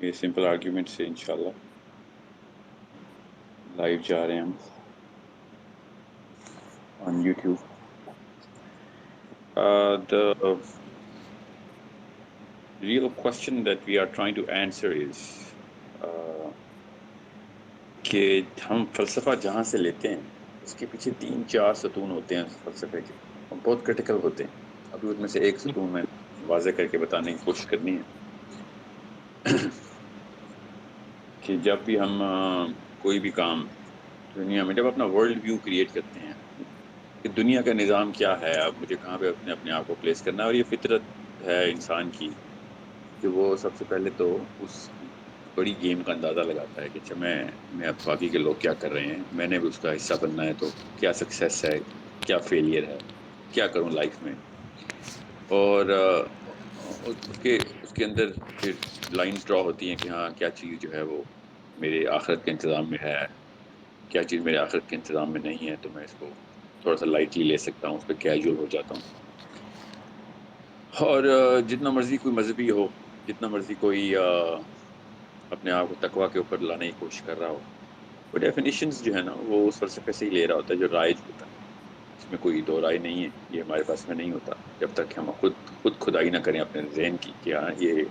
یہ simple argument سے انشاءاللہ لائیو جا رہے ہیں ہم on YouTube. The real question that we are trying to answer is کہ ہم فلسفہ جہاں سے لیتے ہیں اس کے پیچھے 3-4 ستون ہوتے ہیں اس فلسفے کے، اور بہت کرٹیکل ہوتے ہیں. ابھی ان میں سے ایک ستون میں واضح کر کے بتانے کی کوشش کرنی ہے کہ جب بھی ہم کوئی بھی کام دنیا میں، جب اپنا ورلڈ ویو کریٹ کرتے ہیں کہ دنیا کا نظام کیا ہے، اب مجھے کہاں پہ اپنے آپ کو پلیس کرنا ہے، اور یہ فطرت ہے انسان کی کہ وہ سب سے پہلے تو اس بڑی گیم کا اندازہ لگاتا ہے کہ اچھا میں اب باقی کے لوگ کیا کر رہے ہیں، میں نے بھی اس کا حصہ بننا ہے، تو کیا سکسیس ہے، کیا فیلئر ہے، کیا کروں لائف میں. اور اس کے اندر پھر لائنز ڈرا ہوتی ہیں کہ ہاں کیا چیز جو ہے وہ میرے آخرت کے انتظام میں ہے، کیا چیز میرے آخرت کے انتظام میں نہیں ہے، تو میں اس کو تھوڑا سا لائٹلی لے سکتا ہوں، اس پہ کیجول ہو جاتا ہوں. اور جتنا مرضی کوئی مذہبی ہو، جتنا مرضی کوئی اپنے آپ کو تقوی کے اوپر لانے کی کوشش کر رہا ہو، وہ ڈیفینیشنز جو ہے نا وہ اس فلسفے سے ہی لے رہا ہوتا ہے جو رائج ہوتا ہے. اس میں کوئی دو رائے نہیں ہے، یہ ہمارے پاس میں نہیں ہوتا جب تک ہم خود کھدائی نہ کریں اپنے ذہن کی کہ ہاں یہ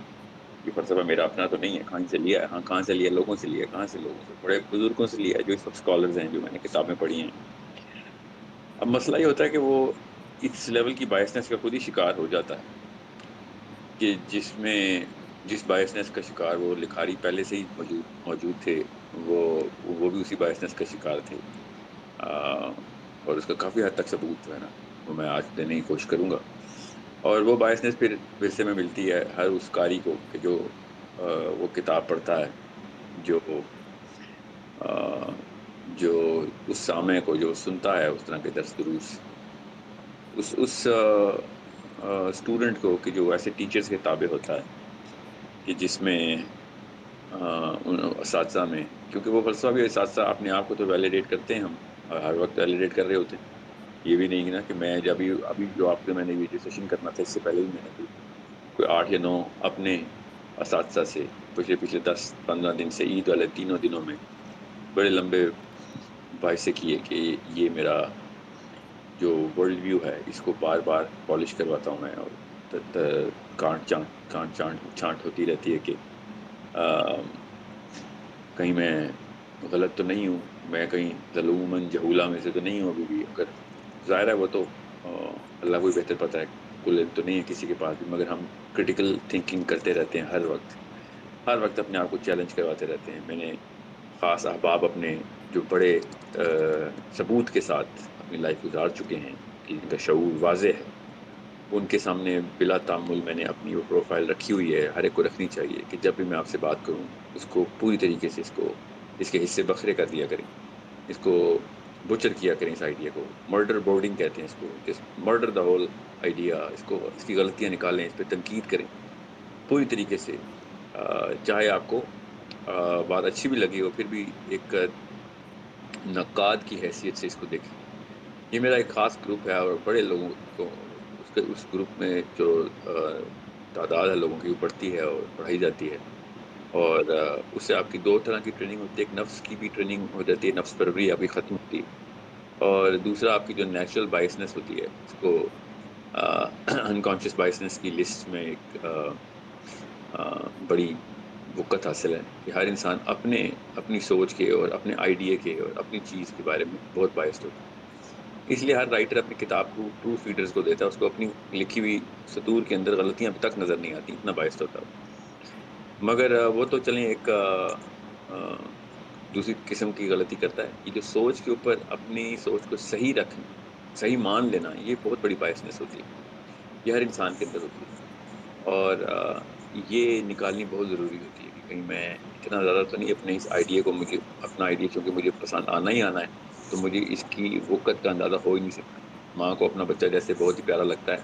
فلسفہ میرا اپنا تو نہیں ہے، کہاں سے لیا ہے، ہاں کہاں سے لیا، لوگوں سے لیا، کہاں سے، لوگوں سے، بڑے بزرگوں سے لیا ہے جو اس وقت اسکالرز ہیں، جو میں نے کتابیں پڑھی ہیں. اب مسئلہ یہ ہوتا ہے کہ وہ اس لیول کی بائسنس کا خود ہی شکار ہو جاتا ہے کہ جس بائسنس کا شکار وہ لکھاری پہلے سے ہی موجود تھے، وہ بھی اسی بائسنس کا شکار تھے. اور اس کا کافی حد تک ثبوت جو ہے نا وہ میں آج دینے کی کوشش کروں گا. اور وہ بائسنس پھر ورثے میں ملتی ہے ہر اس قاری کو کہ جو وہ کتاب پڑھتا ہے، جو جو اس سامع کو جو سنتا ہے اس طرح کے درس دروس، اس اسٹوڈنٹ کو کہ جو ایسے ٹیچرز کے تابع ہوتا ہے کہ جس میں ان اساتذہ میں، کیونکہ وہ فلسفہ بھی اساتذہ اپنے آپ کو تو ویلیڈیٹ کرتے ہیں، ہم ہر وقت ویلیڈیٹ کر رہے ہوتے ہیں. یہ بھی نہیں نا کہ میں جب ابھی جو آپ کے میں نے یہ سیشن کرنا تھا اس سے پہلے بھی میں نے کوئی 8 یا 9 اپنے اساتذہ سے پچھلے 10-15 دن سے عید والے تینوں دنوں میں بڑے لمبے باعث کیے کہ یہ میرا جو ورلڈ ویو ہے اس کو بار بار پالش کرواتا ہوں میں، اور کانٹ چھانٹ ہوتی رہتی ہے کہ کہیں میں غلط تو نہیں ہوں، میں کہیں ظلومن جہولا میں سے تو نہیں ہوں ابھی بھی. اگر ظاہر ہے وہ تو اللہ کو بہتر پتہ ہے، کل علم تو نہیں ہے کسی کے پاس بھی، مگر ہم کرٹیکل تھنکنگ کرتے رہتے ہیں ہر وقت اپنے آپ کو چیلنج کرواتے رہتے ہیں. میں نے خاص احباب اپنے جو بڑے ثبوت کے ساتھ اپنی لائف گزار چکے ہیں کہ ان کا شعور واضح ہے، ان کے سامنے بلا تعمل میں نے اپنی وہ پروفائل رکھی ہوئی ہے. ہر ایک کو رکھنی چاہیے کہ جب بھی میں آپ سے بات کروں اس کو پوری طریقے سے اس کے حصے بکھرے کر دیا کریں، اس کو بچر کیا کریں، اس آئیڈیا کو مرڈر بورڈنگ کہتے ہیں، اس کو جس مرڈر دا ہول آئیڈیا، اس کی غلطیاں نکالیں، اس پہ تنقید کریں پوری طریقے سے. چاہے آپ کو بات اچھی بھی لگی ہو پھر بھی ایک نقاد کی حیثیت سے اس کو دیکھیں. یہ میرا ایک خاص گروپ ہے اور بڑے لوگوں کو اس گروپ میں جو تعداد ہے لوگوں کی وہ بڑھتی ہے اور بڑھائی جاتی ہے. اور اس سے آپ کی 2 طرح کی ٹریننگ ہوتی ہے، ایک نفس کی بھی ٹریننگ ہو جاتی ہے، نفس پروری آپ کی ختم ہوتی ہے، اور دوسرا آپ کی جو نیچرل بائسنس ہوتی ہے اس کو انکانشیس بائسنس کی لسٹ میں ایک بڑی وقت حاصل ہے کہ ہر انسان اپنی سوچ کے اور اپنے آئیڈیا کے اور اپنی چیز کے بارے میں بہت بائسڈ ہوتا ہے. اس لیے ہر رائٹر اپنی کتاب کو پروف ریڈرز کو دیتا ہے، اس کو اپنی لکھی ہوئی سطور کے اندر غلطیاں اب تک نظر نہیں آتی، اتنا بائسڈ ہوتا ہے. مگر وہ تو چلیں ایک دوسری قسم کی غلطی کرتا ہے. یہ جو سوچ کے اوپر اپنی سوچ کو صحیح رکھنا، صحیح مان لینا، یہ بہت بڑی بائسنس ہوتی ہے، یہ ہر انسان کے اندر ہوتی ہے. اور یہ نکالنی بہت ضروری ہوتی ہے کہ کہیں میں اتنا زیادہ تو نہیں اپنے اس آئیڈیا کو، مجھے اپنا آئیڈیا چونکہ مجھے پسند آنا ہی آنا ہے تو مجھے اس کی وقت کا اندازہ ہو ہی نہیں سکتا. ماں کو اپنا بچہ جیسے بہت ہی پیارا لگتا ہے،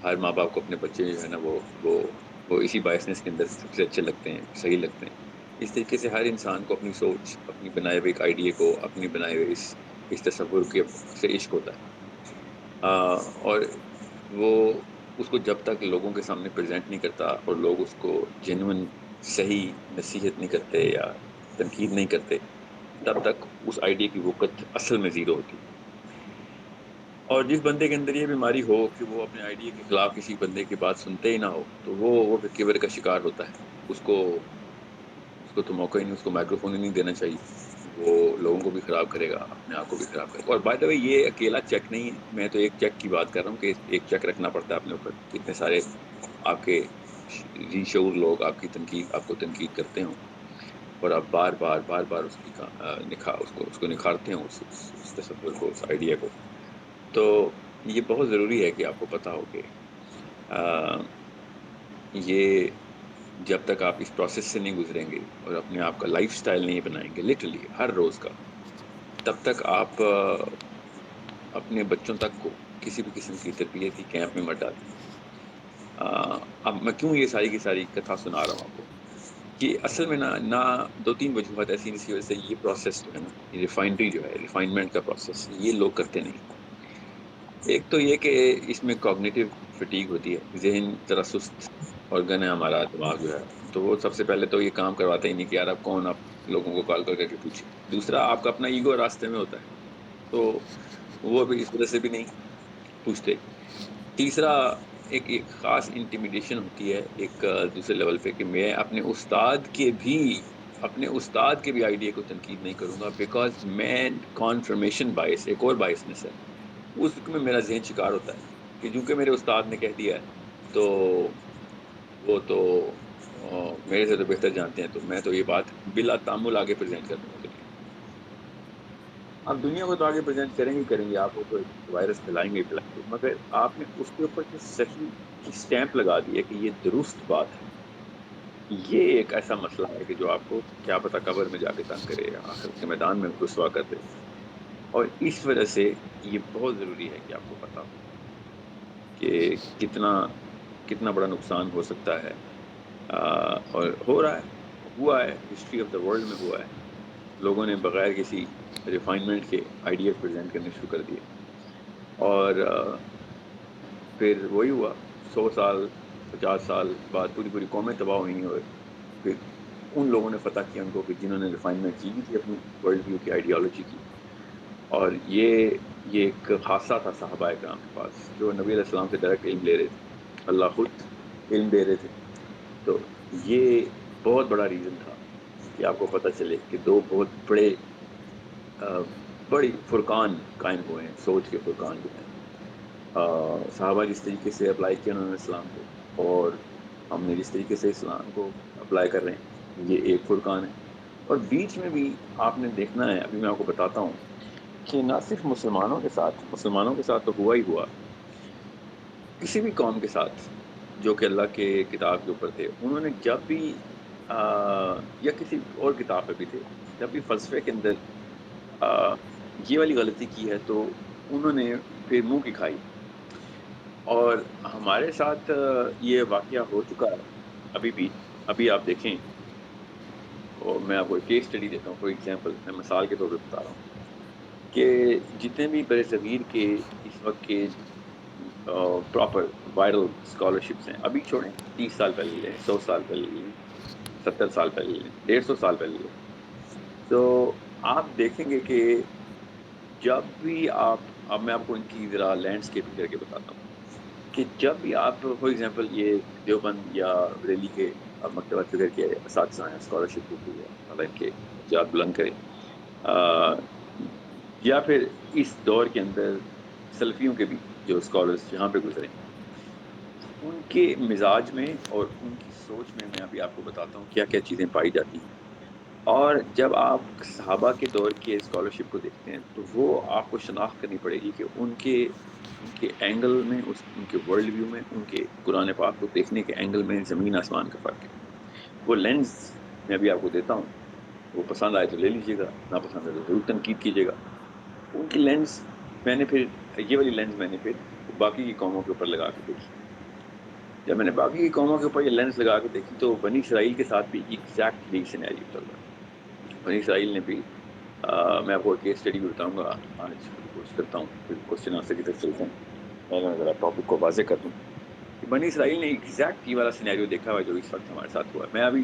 ہر ماں باپ کو اپنے بچے جو ہے نا وہ اسی بائسنس کے اندر سب سے اچھے لگتے ہیں، صحیح لگتے ہیں. اس طریقے سے ہر انسان کو اپنی سوچ، اپنی بنائے ہوئے ایک آئیڈیا کو، اپنی بنائے ہوئے اس تصور کے سے عشق ہوتا ہے. اور وہ اس کو جب تک لوگوں کے سامنے پریزنٹ نہیں کرتا اور لوگ اس کو جینون صحیح نصیحت نہیں کرتے یا تنقید نہیں کرتے، تب تک اس آئیڈیا کی وقت اصل میں زیرو ہوتی ہے۔ اور جس بندے کے اندر یہ بیماری ہو کہ وہ اپنے آئیڈیا کے خلاف کسی بندے کی بات سنتے ہی نہ ہو، تو وہ پھر کبر کا شکار ہوتا ہے۔ اس کو تو موقع ہی نہیں، اس کو مائکرو فون ہی نہیں دینا چاہیے۔ وہ لوگوں کو بھی خراب کرے گا، اپنے آپ کو بھی خراب کرے گا۔ اور بائی دا وے یہ اکیلا چیک نہیں ہے، میں تو ایک چیک کی بات کر رہا ہوں کہ ایک چیک رکھنا پڑتا ہے اپنے اوپر، کتنے سارے آپ کے ذی شعور لوگ آپ کو تنقید کرتے ہوں، اور آپ بار بار بار بار اس کو نکھارتے ہیں، اس تصور کو، اس آئیڈیا کو۔ تو یہ بہت ضروری ہے کہ آپ کو پتا ہو کہ یہ جب تک آپ اس پروسیس سے نہیں گزریں گے اور اپنے آپ کا لائف سٹائل نہیں بنائیں گے لٹرلی ہر روز کا، تب تک آپ اپنے بچوں تک کو کسی بھی قسم کی تربیتی کیمپ میں مت ڈالیں۔ اب میں کیوں یہ ساری کی ساری کتھا سنا رہا ہوں آپ کو، کہ اصل میں نہ دو تین وجوہات ایسی جس کی وجہ سے یہ پروسیس جو ہے نا، یہ ریفائنری جو ہے، ریفائنمنٹ کا پروسیس، یہ لوگ کرتے نہیں۔ ایک تو یہ کہ اس میں کوگنیٹو فٹیگ ہوتی ہے، ذہن ذرا سست اور گن ہے ہمارا دماغ جو ہے، تو وہ سب سے پہلے تو یہ کام کرواتا ہی نہیں کہ یار آپ کون، آپ لوگوں کو کال کر کے پوچھیں۔ دوسرا، آپ کا اپنا ایگو راستے میں ہوتا ہے، تو وہ بھی اس وجہ سے بھی نہیں پوچھتے۔ تیسرا، ایک خاص انٹیمیڈیشن ہوتی ہے ایک دوسرے لیول پہ، کہ میں اپنے استاد کے بھی آئیڈیا کو تنقید نہیں کروں گا، بیکاز میں کانفرمیشن بائس، ایک اور بائسنس ہے، اس میں میرا ذہن شکار ہوتا ہے کہ چونکہ میرے استاد نے کہہ دیا ہے تو وہ تو میرے سے تو بہتر جانتے ہیں، تو میں تو یہ بات بلا تعمل آگے پریزنٹ کر دوں گا دنیا کو۔ آپ دنیا کو تو آگے پریزنٹ کریں گے، آپ کو تو وائرس پھیلائیں گے ہی پھیلائیں گے، مگر آپ نے اس کے اوپر جو صحیح کی سٹیمپ لگا دی ہے کہ یہ درست بات ہے، یہ ایک ایسا مسئلہ ہے کہ جو آپ کو کیا پتا قبر میں جا کے تنگ کرے یا آخرت کے میدان میں رسوا کر دے۔ اور اس وجہ سے یہ بہت ضروری ہے کہ آپ کو پتا ہو کہ کتنا بڑا نقصان ہو سکتا ہے، اور ہو رہا ہے، ہوا ہے، ہسٹری آف دا ورلڈ میں ہوا ہے۔ لوگوں نے بغیر کسی ریفائنمنٹ کے آئیڈیاز پریزنٹ کرنے شروع کر دیے، اور پھر وہی ہوا، 100 سال 50 سال بعد پوری پوری قومیں تباہ ہوئی، اور پھر ان لوگوں نے فتح کیا ان کو کہ جنہوں نے ریفائنمنٹ کی بھی تھی اپنی ورلڈ ویو کی، آئیڈیالوجی کی۔ اور یہ ایک خاصہ تھا صحابہ کرام کے پاس، جو نبی علیہ السلام سے ڈائریکٹ علم لے رہے تھے، اللہ خود علم دے رہے تھے۔ تو یہ بہت بڑا ریزن تھا کہ آپ کو پتہ چلے کہ دو بہت بڑی فرقان قائم ہوئے ہیں، سوچ کے فرقان جو ہیں۔ صحابہ جس طریقے سے اپلائی کیا انہوں نے اسلام کو، اور ہم نے جس طریقے سے اسلام کو اپلائی کر رہے ہیں، یہ ایک فرقان ہے۔ اور بیچ میں بھی آپ نے دیکھنا ہے، ابھی میں آپ کو بتاتا ہوں کہ نہ صرف مسلمانوں کے ساتھ تو ہوا ہی ہوا، کسی بھی قوم کے ساتھ جو کہ اللہ کے کتاب کے اوپر تھے، انہوں نے جب بھی یا کسی اور کتاب پہ بھی تھے، جب بھی فلسفے کے اندر یہ والی غلطی کی ہے تو انہوں نے پھر منہ کی کھائی۔ اور ہمارے ساتھ یہ واقعہ ہو چکا ہے ابھی بھی۔ ابھی آپ دیکھیں، اور میں آپ کو ایک کیس اسٹڈی دیتا ہوں، فار ایگزامپل، میں مثال کے طور پہ بتا رہا ہوں کہ جتنے بھی بر صغیر کے اس وقت کے پراپر وائرل اسکالرشپس ہیں، ابھی چھوڑیں، 30 سال پہلے لیں، 100 سال پہلے لیں، 70 سال پہلے لیں، 150 سال پہلے لیں، تو آپ دیکھیں گے کہ جب بھی اب میں آپ کو ان کی ذرا لینڈسکیپنگ کر کے بتاتا ہوں کہ جب بھی آپ فار ایگزامپل یہ دیوبند یا بریلی کے مکتبہ فکر کے اساتذہ ہیں، اسکالرشپ ہوتی ہے، اللہ ان کے درجات بلند کرے، یا پھر اس دور کے اندر سلفیوں کے بھی جو اسکالرس یہاں پہ گزرے، ان کے مزاج میں اور ان کی سوچ میں ابھی آپ کو بتاتا ہوں کیا کیا چیزیں پائی جاتی ہیں۔ اور جب آپ صحابہ کے دور کے اسکالرشپ کو دیکھتے ہیں تو وہ آپ کو شناخت کرنی پڑے گی کہ ان کے اینگل میں، ان کے ورلڈ ویو میں، ان کے قرآن پاک کو دیکھنے کے اینگل میں زمین آسمان کا فرق ہے۔ وہ لینز میں ابھی آپ کو دیتا ہوں، وہ پسند آئے تو لے لیجیے گا، نہ پسند ہے تو ضرور تنقید کیجیے گا۔ ان کی لینز میں نے پھر یہ والی لینز میں نے پھر باقی کی قوموں کے اوپر لگا کے دیکھی۔ جب میں نے باقی کی قوموں کے اوپر یہ لینز لگا کے دیکھی تو بنی اسرائیل کے ساتھ بھی ایگزیکٹ یہی سینیریو چل رہا ہے۔ بنی اسرائیل نے بھی میں آپ کو کیس اسٹڈی بھی بتاؤں گا آج، کوشش کرتا ہوں پھر کوشچن آنسر کی طرف چلتے ہیں۔ میں ذرا ٹاپک کو واضح کر دوں کہ بنی اسرائیل نے ایگزیکٹ یہ والا سینیریو دیکھا ہوا جو اس وقت ہمارے ساتھ ہوا ہے۔ میں ابھی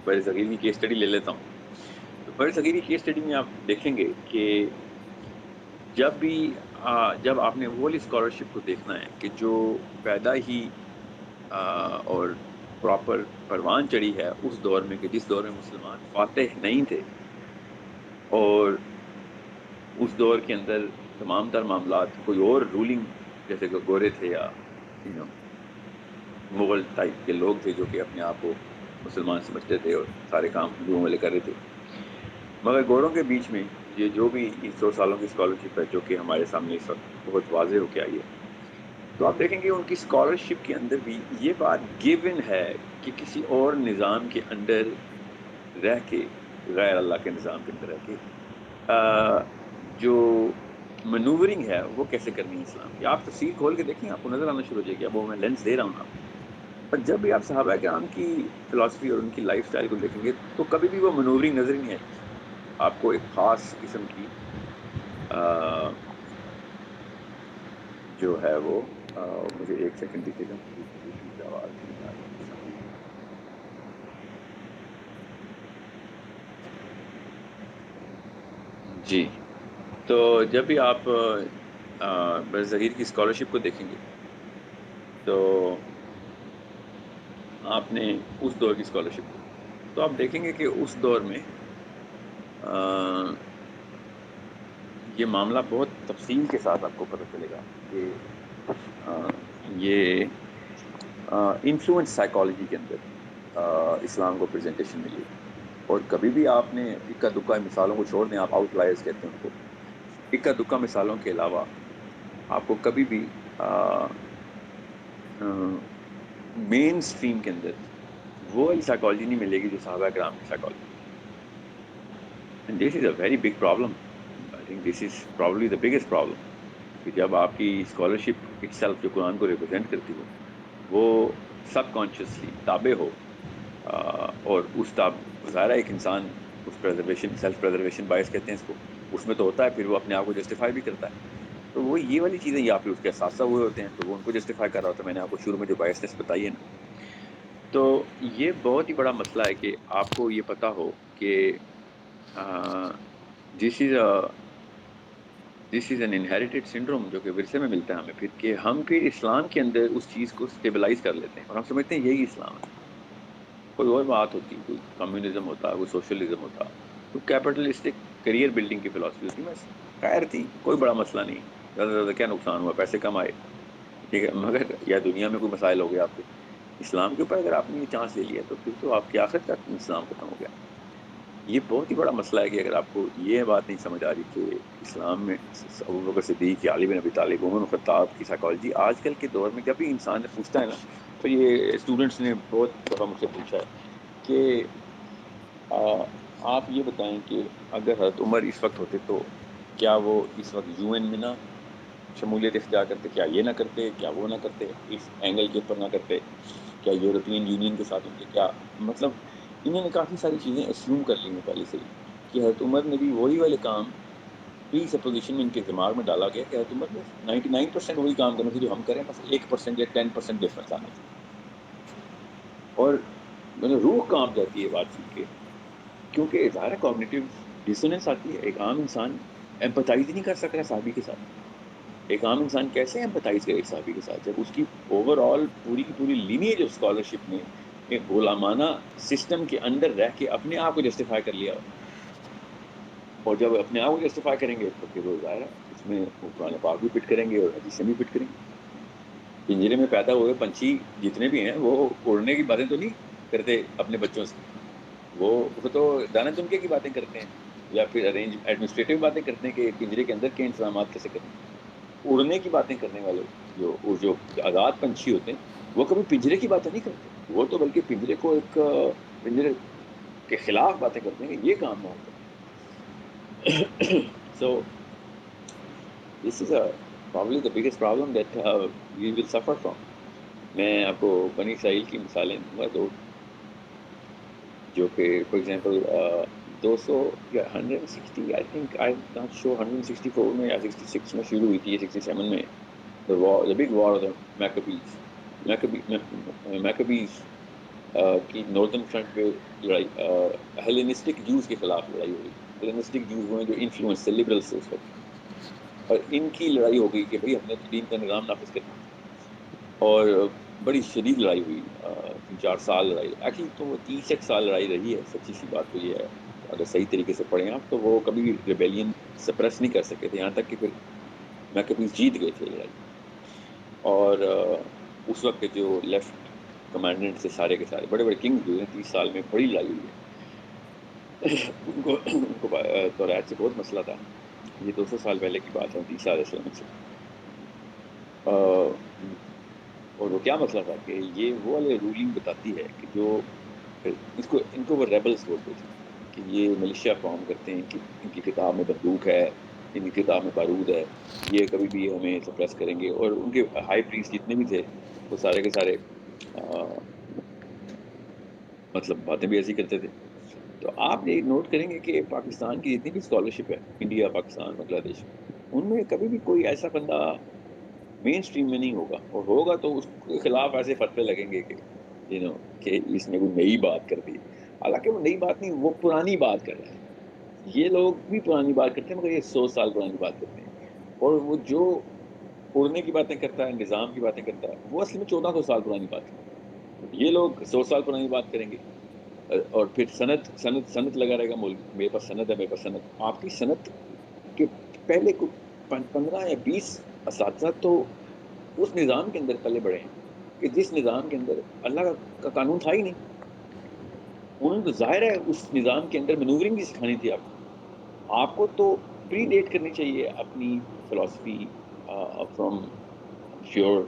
بر صغیر کی کیس اسٹڈی لے لیتا ہوں. تو بر صغیر کی کیس اسٹڈی میں آپ دیکھیں گے کہ جب آپ نے وہ والی اسکالرشپ کو دیکھنا ہے کہ جو پیدا ہی اور پراپر پروان چڑھی ہے اس دور میں، کہ جس دور میں مسلمان فاتح نہیں تھے، اور اس دور کے اندر تمام تر معاملات کوئی اور رولنگ، جیسے کہ گورے تھے یا مغل ٹائپ کے لوگ تھے جو کہ اپنے آپ کو مسلمان سمجھتے تھے اور سارے کام ہندوؤں والے کر رہے تھے. مگر گوروں کے بیچ میں یہ جو بھی اس 2 سالوں کی اسکالرشپ ہے جو کہ ہمارے سامنے اس وقت بہت واضح ہو کے آئی ہے، تو آپ دیکھیں گے ان کی اسکالرشپ کے اندر بھی یہ بات گیون ہے کہ کسی اور نظام کے انڈر رہ کے، غیر اللہ کے نظام کے اندر رہ کے جو منورنگ ہے وہ کیسے کرنی ہے اسلام کی. آپ تفسیر کھول کے دیکھیں، آپ کو نظر آنا شروع ہو جائے گی. اب وہ میں لینس دے رہا ہوں آپ کو. پر جب بھی آپ صحابہ کرام کی فلاسفی اور ان کی لائف سٹائل کو دیکھیں گے تو کبھی بھی وہ منورنگ نظر نہیں آئے گی. آپ کو ایک خاص قسم کی جو ہے وہ مجھے ایک سیکنڈ دیجیے گا، مجھے بلوٹوتھ سے آواز نہیں آ رہی سم ریزن. جی، تو جب بھی آپ برصغیر کی اسکالرشپ کو دیکھیں گے تو آپ نے اس دور کی اسکالرشپ کو، تو آپ دیکھیں گے کہ اس دور میں یہ معاملہ بہت تفصیل کے ساتھ آپ کو پتہ چلے گا کہ یہ انفلوئنس سائیکالوجی کے اندر اسلام کو پریزنٹیشن ملی ہے. اور کبھی بھی آپ نے اکا دکا مثالوں کو چھوڑ دیں، آپ آؤٹ لائرز کہتے ہیں ان کو، اکا دکا مثالوں کے علاوہ آپ کو کبھی بھی مین اسٹریم کے اندر وہ والی سائیکالوجی نہیں ملے گی جو صحابہ کرام کی سائیکالوجی تھی. And this is a very big problem. I think this is probably the biggest problem کہ جب آپ کی اسکالرشپ اٹ سیلف جو قرآن کو ریپرزینٹ کرتی ہو وہ سب کانشیسلی تابع ہو، اور اس ظاہر ایک انسان اس پریزرویشن، سیلف پریزرویشن بائس کہتے ہیں اس کو، اس میں تو ہوتا ہے، پھر وہ اپنے آپ کو جسٹیفائی بھی کرتا ہے. تو وہ یہ والی چیزیں یا پھر اس کے اساتذہ ہوئے ہوتے ہیں تو وہ ان کو جسٹیفائی کر رہا ہوتا ہے. میں نے آپ کو شروع میں جو بائسنس بتائی ہے نا، تو یہ بہت ہی بڑا مسئلہ ہے کہ آپ کو یہ پتا ہو کہ دس از این انہیریٹڈ سنڈروم جو کہ ورثے میں ملتا ہے ہمیں، پھر کہ ہم پھر اسلام کے اندر اس چیز کو اسٹیبلائز کر لیتے ہیں اور ہم سمجھتے ہیں یہی اسلام ہے. کوئی اور بات ہوتی، کوئی کمیونزم ہوتا، کوئی سوشلزم ہوتا، کوئی کیپٹلسٹک کیریئر بلڈنگ کی فلاسفی ہوتی، میں خیر تھی، کوئی بڑا مسئلہ نہیں، زیادہ سے زیادہ کیا نقصان ہوا، پیسے کم آئے، ٹھیک ہے. مگر یا دنیا میں کوئی مسائل ہو گئے آپ کے، اسلام کے اوپر اگر آپ نے یہ چانس لے لیا تو پھر تو آپ کی آخرت کا اسلام ختم ہو گیا. یہ بہت ہی بڑا مسئلہ ہے کہ اگر آپ کو یہ بات نہیں سمجھ آ رہی کہ اسلام میں ابوبکر صدیق، علی بن ابی طالب، عمر بن خطاب کی سائیکالوجی آج کل کے دور میں جب بھی انسان پوچھتا ہے نا، تو یہ اسٹوڈنٹس نے بہت دفعہ مجھ سے پوچھا ہے کہ آپ یہ بتائیں کہ اگر حضرت عمر اس وقت ہوتے تو کیا وہ اس وقت UN میں نہ شمولیت اختیار کرتے، کیا یہ نہ کرتے، کیا وہ نہ کرتے، اس اینگل کے اوپر نہ کرتے، کیا یورپین یونین کے ساتھ ہوتے، کیا مطلب انہوں نے کافی ساری چیزیں اسیوم کر لی ہیں پہلے سے ہی کہ حضرت عمر نے بھی وہی والے کام پری سپوزیشن میں ان کے دماغ میں ڈالا گیا کہ حضرت عمر نے 99% وہی کام کرنا تھا جو ہم کریں، بس 1% یا 10% ڈفرنس آنا تھا. اور روح کانپ جاتی ہے بات سن کے، کیونکہ ظاہر کوگنیٹو ڈسوننس آتی ہے. ایک عام انسان ایمپتھائز ہی نہیں کر سک رہا صحابی کے ساتھ. ایک عام انسان کیسے ایمپتھائز کرے ایک صحابی کے ساتھ جب اس کی اوور آل پوری کی پوری لینیج آف اسکالرشپ نے ایک غلامانہ سسٹم کے اندر رہ کے اپنے آپ کو جسٹیفائی کر لیا. اور جب اپنے آپ کو جسٹیفائی کریں گے تو پھر وہ ظاہر ہے اس میں وہ قرآن پاک بھی فٹ کریں گے اور حدیثیں بھی فٹ کریں گے. پنجرے میں پیدا ہوئے پنچھی جتنے بھی ہیں وہ اڑنے کی باتیں تو نہیں کرتے اپنے بچوں سے، وہ تو دانا چنکے کی باتیں کرتے ہیں یا پھر ارینج ایڈمنسٹریٹو باتیں کرتے ہیں کہ پنجرے کے اندر کے انتظامات کیسے کریں. اڑنے کی باتیں کرنے والے جو آزاد پنچھی ہوتے ہیں وہ کبھی پنجرے کی باتیں نہیں کرتے، وہ تو بلکہ پنجرے کو ایک پنجرے کے خلاف باتیں کرتے ہیں کہ یہ کام نہ ہو سکے. So this is probably the biggest problem that we will suffer from. میں آپ کو بنی اسرائیل کی مثالیں دوں گا دو، جو کہ فار ایگزامپل 200 یا 160 I think I not sure 164 میں یا 66 میں شروع ہوئی تھی یا 67 میں the big war of the Maccabees. کہ ناردرن فرنٹ پہ لڑائی ہیلینسٹک جوز کے خلاف لڑائی ہو رہی تھی. ہیلینسٹک جوز وہ ہیں جو انفلوئنس سے لبرل سے اس وقت, اور ان کی لڑائی ہو گئی کہ بھئی ہم نے تو دین کا نظام نافذ کرنا ہے. اور بڑی شدید لڑائی ہوئی, 3-4 سال لڑائی. ایکچولی تو وہ 30 سال لڑائی رہی ہے. سچی سی بات تو یہ ہے, اگر صحیح طریقے سے پڑھیں آپ تو وہ کبھی بھی ریبیلین سپریس نہیں کر سکے تھے, یہاں تک کہ پھر میکپنز جیت گئے تھے لڑائی. اور اس وقت کے جو لیفٹ کمانڈنٹ سے سارے کے سارے بڑے بڑے کنگز ہوئے ہیں 30 سال میں, بڑی لڑائی ہوئی ہے. ان کو توریت سے بہت مسئلہ تھا. یہ 200 سال پہلے کی بات ہے, 30 سال اسلامک سے. اور وہ کیا مسئلہ تھا کہ یہ وہ والے رولنگ بتاتی ہے کہ جو ان کو وہ ریبلز بولتے تھے کہ یہ ملیشیا فارم کرتے ہیں, کہ ان کی کتاب میں بندوق ہے, ان کی کتاب میں بارود ہے, یہ کبھی بھی ہمیں سپریس کریں گے. اور ان کے ہائی پریسٹ جتنے بھی تھے وہ سارے کے سارے مطلب باتیں بھی ایسی کرتے تھے. تو آپ یہ نوٹ کریں گے کہ پاکستان کی جتنی بھی اسکالرشپ ہے, انڈیا, پاکستان, بنگلہ دیش, ان میں کبھی بھی کوئی ایسا بندہ مین اسٹریم میں نہیں ہوگا, اور ہوگا تو اس کے خلاف ایسے فتوے لگیں گے کہ کہ اس نے کوئی نئی بات کر دی. حالانکہ وہ نئی بات نہیں, وہ پرانی بات کر رہا ہے. یہ لوگ بھی پرانی بات کرتے ہیں مگر یہ 100 سال پرانی بات کرتے ہیں. اور وہ جو اڑنے کی باتیں کرتا ہے, نظام کی باتیں کرتا ہے, وہ اصل میں 1400 سال پرانی بات ہے. یہ لوگ 100 سال پرانی بات کریں گے. اور پھر صنعت لگا رہے گا ملک, میرے پاس صنعت ہے, میرے پاس صنعت. آپ کی صنعت کے پہلے 15 یا 20 اساتذہ تو اس نظام کے اندر پلے بڑے ہیں کہ جس نظام کے اندر اللہ کا قانون تھا ہی نہیں. انہوں نے تو ظاہر ہے اس نظام کے اندر مینوورنگ بھی سکھانی تھی آپ کو. آپ کو تو پری ڈیٹ کرنی چاہیے اپنی فلسفی from your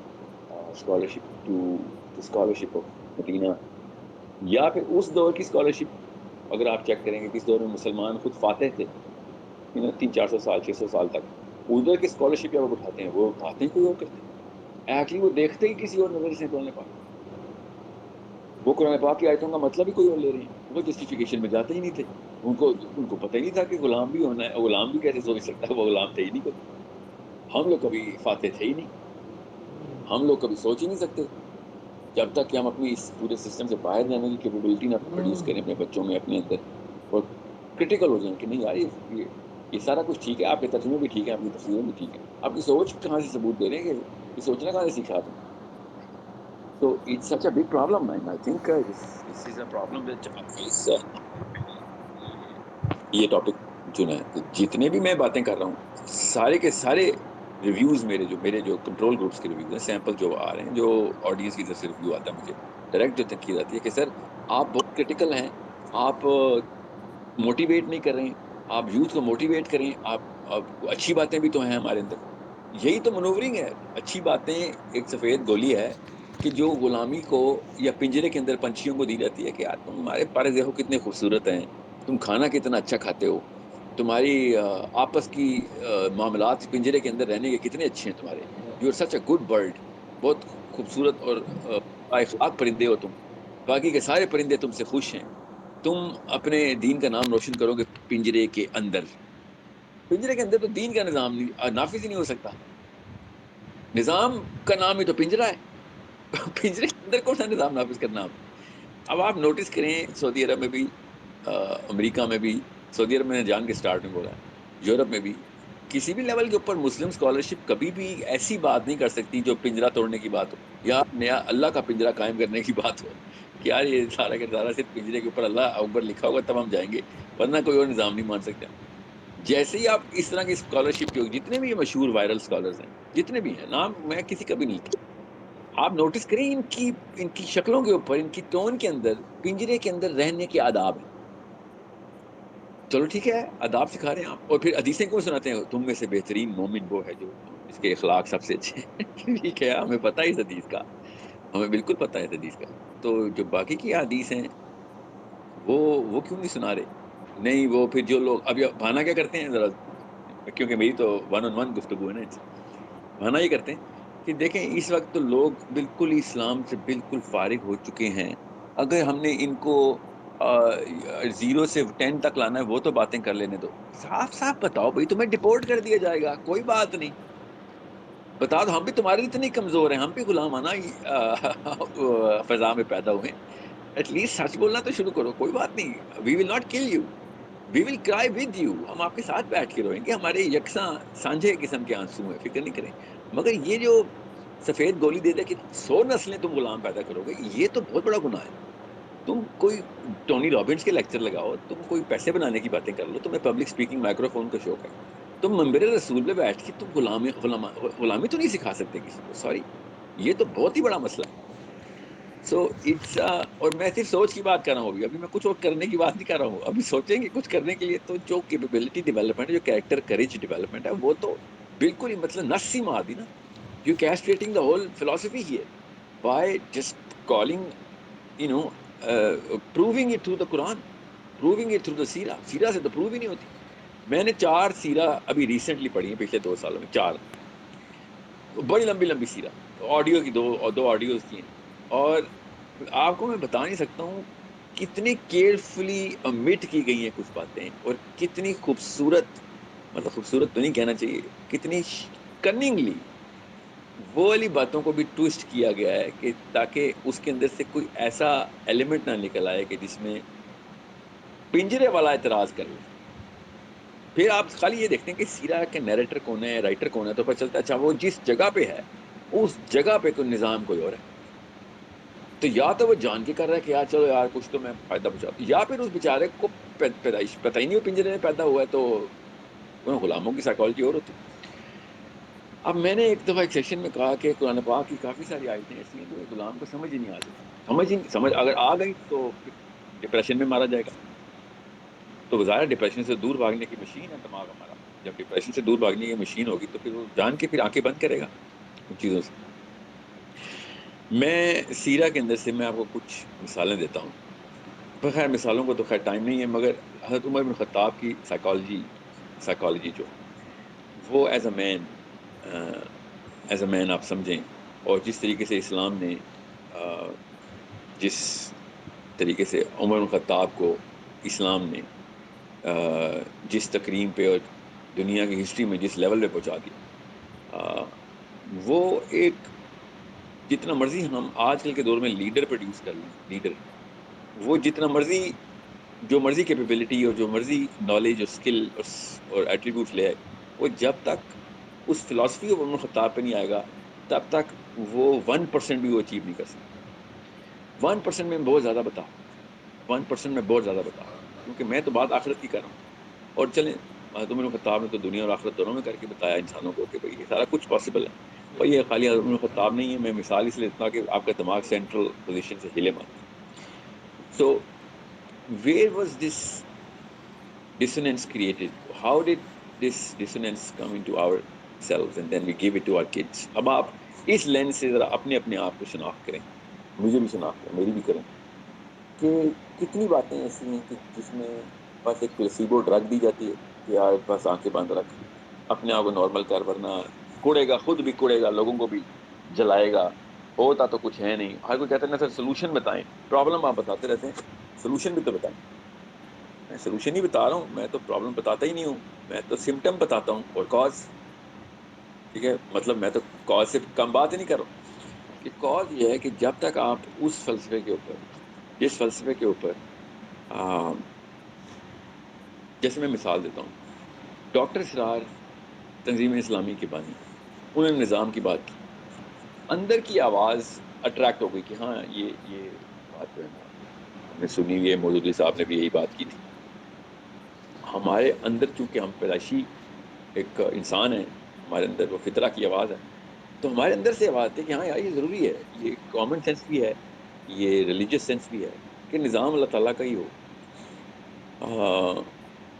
scholarship to scholarship of Medina, یا پھر اس دور کی اسکالرشپ. اگر آپ چیک کریں گے کہ اس دور میں مسلمان خود فاتح تھے 300-400 سال 600 سال تک, ادھر کی اسکالرشپ وہ اٹھاتے ہیں, وہ اٹھاتے ہیں کوئی اور کرتے ہیں. ایکچولی وہ دیکھتے ہی کسی اور نظر سے قرآن پاک, وہ قرآن پاک کی آیتوں کا مطلب ہی کوئی اور لے رہے ہیں. وہ جسٹیفیکیشن میں جاتے ہی نہیں تھے. ان کو پتہ ہی نہیں تھا کہ غلام بھی ہونا ہے. غلام بھی کیسے سوچ سکتا ہے, وہ غلام تھے ہی نہیں کبھی. ہم لوگ کبھی فاتح تھے ہی نہیں, ہم لوگ کبھی سوچ ہی نہیں سکتے جب تک کہ ہم اپنی اس پورے سسٹم سے باہر جانے کی کیپیبلٹی نہ پروڈیوس کریں اپنے بچوں میں, اپنے اندر, اور کرٹیکل ہو جائیں کہ نہیں یار یہ سارا کچھ ٹھیک ہے, آپ کے ترجمے بھی ٹھیک ہے, آپ کی تفسیریں بھی ٹھیک ہے, آپ کی سوچ کہاں سے ثبوت دے رہے ہیں کہ یہ سوچنا کہاں سے سیکھا آپ نے. So it's such a big problem, and I think this is a problem which I face. یہ ٹاپک جو نا, جتنے بھی میں باتیں کر رہا ہوں سارے کے سارے ریویوز میرے جو کنٹرول گروپس کے ریویوز ہیں, سیمپل جو آ رہے ہیں, جو آڈینس کی طرف سے ریویو آتا ہے مجھے ڈائریکٹ جو تنقید آتی ہے کہ سر آپ بہت کرٹیکل ہیں, آپ موٹیویٹ نہیں کر رہے ہیں, آپ یوتھ کو موٹیویٹ کریں, آپ اچھی باتیں بھی تو ہیں ہمارے اندر. یہی تو منورنگ ہے. اچھی باتیں ایک سفید گولی ہے کہ جو غلامی کو یا پنجرے کے اندر پنچھیوں کو دی جاتی ہے کہ یار تمہارے پارے دیکھو کتنے خوبصورت ہیں, تم کھانا کتنا اچھا کھاتے ہو, تمہاری آپس کی معاملات پنجرے کے اندر رہنے کے کتنے اچھے ہیں تمہارے, you are such a good bird, بہت خوبصورت اور اخلاق پرندے ہو تم, باقی کے سارے پرندے تم سے خوش ہیں, تم اپنے دین کا نام روشن کرو گے پنجرے کے اندر. پنجرے کے اندر تو دین کا نظام نافذ ہی نہیں ہو سکتا. نظام کا نام ہی تو پنجرا ہے, پنجرے کے اندر کون سا نظام نافذ کرنا آپ. اب آپ نوٹس کریں سعودی عرب میں بھی, امریکہ میں بھی, سعودی عرب میں نے جان کے سٹارٹ میں بولا, یورپ میں بھی, کسی بھی لیول کے اوپر مسلم اسکالرشپ کبھی بھی ایسی بات نہیں کر سکتی جو پنجرا توڑنے کی بات ہو یا نیا اللہ کا پنجرا قائم کرنے کی بات ہو کہ یار یہ سارا کا سارا صرف پنجرے کے اوپر اللہ اکبر لکھا ہوگا تب ہم جائیں گے, ورنہ کوئی اور نظام نہیں مان سکتے. جیسے ہی آپ اس طرح کی اسکالرشپ کے جتنے بھی مشہور وائرل اسکالرز ہیں, جتنے بھی ہیں, نام میں کسی کا بھی نہیں لیتا, آپ نوٹس کریں ان کی شکلوں کے اوپر, ان کی ٹون کے اندر پنجرے کے اندر رہنے کے آداب ہیں. چلو ٹھیک ہے, آداب سکھا رہے ہیں آپ, اور پھر حدیثیں کیوں سناتے ہیں, تم میں سے بہترین مومن وہ ہے جو اس کے اخلاق سب سے اچھے ہیں. ٹھیک ہے, ہمیں پتہ ہے اس حدیث کا, ہمیں بالکل پتہ ہے اس حدیث کا. تو جو باقی کی حدیث ہیں وہ کیوں نہیں سنا رہے. نہیں, وہ پھر جو لوگ اب بہانہ کیا کرتے ہیں ذرا, کیونکہ میری تو 1-on-1 گفتگو ہے نا, بہانہ یہ کرتے ہیں کہ دیکھیں اس وقت تو لوگ بالکل اسلام سے بالکل فارغ ہو چکے ہیں, اگر ہم نے ان کو 0 سے 10 تک لانا ہے وہ تو باتیں کر لینے دو. صاف صاف بتاؤ بھائی, تمہیں ڈپورٹ کر دیا جائے گا, کوئی بات نہیں, بتا دو ہم بھی تمہارے اتنے کمزور ہیں, ہم بھی غلامانہ فضا میں پیدا ہوئے, ایٹ لیسٹ سچ بولنا تو شروع کرو. کوئی بات نہیں, وی ول ناٹ کل یو, وی ول کرائی ود یو, ہم آپ کے ساتھ بیٹھ کے روئیں گے, ہمارے یکساں سانجھے قسم کے آنسو ہیں, فکر نہیں کریں. مگر یہ جو سفید گولی دے دے کہ 100 نسلیں تم غلام پیدا کرو گے, یہ تو بہت بڑا گناہ ہے. تم کوئی ٹونی رابنس کے لیکچر لگاؤ, تم کوئی پیسے بنانے کی باتیں کر لو, تمہیں پبلک سپیکنگ مائکرو فون کا شوق ہے, تم منبر رسول پہ بیٹھ کے تم غلامی تو نہیں سکھا سکتے کسی کو. سوری, یہ تو بہت ہی بڑا مسئلہ ہے. سو اٹس, اور میں صرف سوچ کی بات کر رہا ہوں, ابھی میں کچھ اور کرنے کی بات نہیں کر رہا ہوں. ابھی سوچیں گے کچھ کرنے کے لیے تو جو کیپیبلٹی ڈیولپمنٹ ہے, جو کریکٹر کریج ڈیولپمنٹ ہے, وہ تو بالکل ہی مطلب نس ہی مار دی نا. You castrating the whole philosophy here by just calling, you know, proving it through the Quran, proving it through the سیرہ. سیرہ سے تو پروو ہی نہیں ہوتی. میں نے 4 سیرہ ابھی ریسنٹلی پڑھی ہیں, پچھلے 2 سالوں میں 4, بڑی لمبی لمبی سیرہ, آڈیو کی 2 آڈیوز کی ہیں. اور آپ کو میں بتا نہیں سکتا ہوں کتنی کیئرفلی omit کی گئی ہیں کچھ باتیں, اور کتنی خوبصورت, مطلب خوبصورت تو نہیں کہنا چاہیے, کتنی کننگلی وہ والی باتوں کو بھی ٹوسٹ کیا گیا ہے کہ تاکہ اس کے اندر سے کوئی ایسا ایلیمنٹ نہ نکل آئے کہ جس میں پنجرے والا اعتراض کر لے. پھر آپ خالی یہ دیکھتے ہیں کہ سیرا کے نیریٹر کون ہے, رائٹر کون ہے, تو پتہ چلتا ہے اچھا وہ جس جگہ پہ ہے اس جگہ پہ کوئی نظام کوئی اور ہے. تو یا تو وہ جان کے کر رہا ہے کہ یار چلو یار کچھ تو میں فائدہ پہنچاتا ہوں, یا پھر اس بیچارے کو پیدائش پتہ ہی نہیں وہ پنجرے میں پیدا ہوا ہے, تو غلاموں کی سائیکالوجی اور ہوتی. اب میں نے ایک دفعہ ایک سیشن میں کہا کہ قرآن پاک کی کافی ساری آیتیں ایسی ہیں جو غلام کو سمجھ ہی نہیں آتی. سمجھ اگر آ گئی تو پھر ڈپریشن میں مارا جائے گا. تو ظاہر ڈپریشن سے دور بھاگنے کی مشین ہے دماغ ہمارا. جب ڈپریشن سے دور بھاگنے کی مشین ہوگی تو پھر وہ جان کے پھر آنکھیں بند کرے گا ان چیزوں سے. میں سیرہ کے اندر سے میں آپ کو کچھ مثالیں دیتا ہوں. بخیر مثالوں کو تو خیر ٹائم نہیں ہے, مگر حضرت عمر بن خطاب کی سائیکالوجی جو وہ ایز اے مین آپ سمجھیں, اور جس طریقے سے اسلام نے جس طریقے سے عمر بن خطاب کو اسلام نے جس تکریم پہ اور دنیا کی ہسٹری میں جس لیول پہ پہنچا دیا, وہ ایک جتنا مرضی ہم آج کل کے دور میں لیڈر پروڈیوس کر لیں, لیڈر وہ جتنا مرضی جو مرضی کیپیبلٹی اور جو مرضی نالج اور اسکل اور ایٹریبیوٹ لے, وہ جب تک اس فلاسفی کو عمر خطاب پہ نہیں آئے گا تب تک وہ 1% بھی وہ اچیو نہیں کر سکتا. 1% میں بہت زیادہ بتا رہا ہوں, 1% میں بہت زیادہ بتا رہا ہوں, کیونکہ میں تو بات آخرت کی کر رہا ہوں. اور چلیں عمر خطاب نے تو دنیا اور آخرت دونوں میں کر کے بتایا انسانوں کو کہ بھئی یہ سارا کچھ پاسبل ہے. اور یہ خالی عمر خطاب نہیں ہے, میں مثال اس لیے دیتا ہوں کہ آپ کا دماغ سینٹرل پوزیشن سے ہلے مت. سو where was this dissonance created? How did this dissonance come into ourselves and then we give it to our kids? اب آپ اس لینس سے ذرا اپنے اپنے آپ کو شناخت کریں, مجھے بھی شناخت کریں, میری بھی کریں, کہ کتنی باتیں ایسی ہیں کہ جس میں بس ایک پلیسیبو ڈرگ دی جاتی ہے کہ یار بس آنکھیں بند رکھ, اپنے آپ کو نارمل کر, ورنہ کوڑے گا, خود بھی کوڑے گا, لوگوں کو بھی جلائے گا, ہوتا تو کچھ ہے نہیں. ہر کوئی کہتے ہیں نا سر سولوشن بتائیں, پرابلم آپ بتاتے رہتے ہیں, سولوشن بھی تو بتائیں. میں سولوشن ہی بتا رہا ہوں, میں تو پرابلم بتاتا ہی نہیں ہوں, میں تو سمٹم بتاتا ہوں اور کاز. ٹھیک ہے, مطلب میں تو کاز سے کم بات ہی نہیں کر رہا ہوں. کہ کاز یہ ہے کہ جب تک آپ اس فلسفے کے اوپر, جس فلسفے کے اوپر جیسے میں مثال دیتا ہوں, ڈاکٹر اسرار تنظیم اسلامی کے بانی, انہوں نے نظام کی بات کی, اندر کی آواز اٹریکٹ ہو گئی کہ ہاں یہ بات جو ہے نا ہم نے سنی ہوئی ہے, مودودی صاحب نے بھی یہی بات کی تھی. ہمارے اندر چونکہ ہم پیدائشی ایک انسان ہیں, ہمارے اندر وہ فطرہ کی آواز ہے, تو ہمارے اندر سے آواز آتی ہے کہ ہاں یار یہ ضروری ہے, یہ کامن سینس بھی ہے, یہ ریلیجیس سینس بھی ہے کہ نظام اللہ تعالیٰ کا ہی ہو.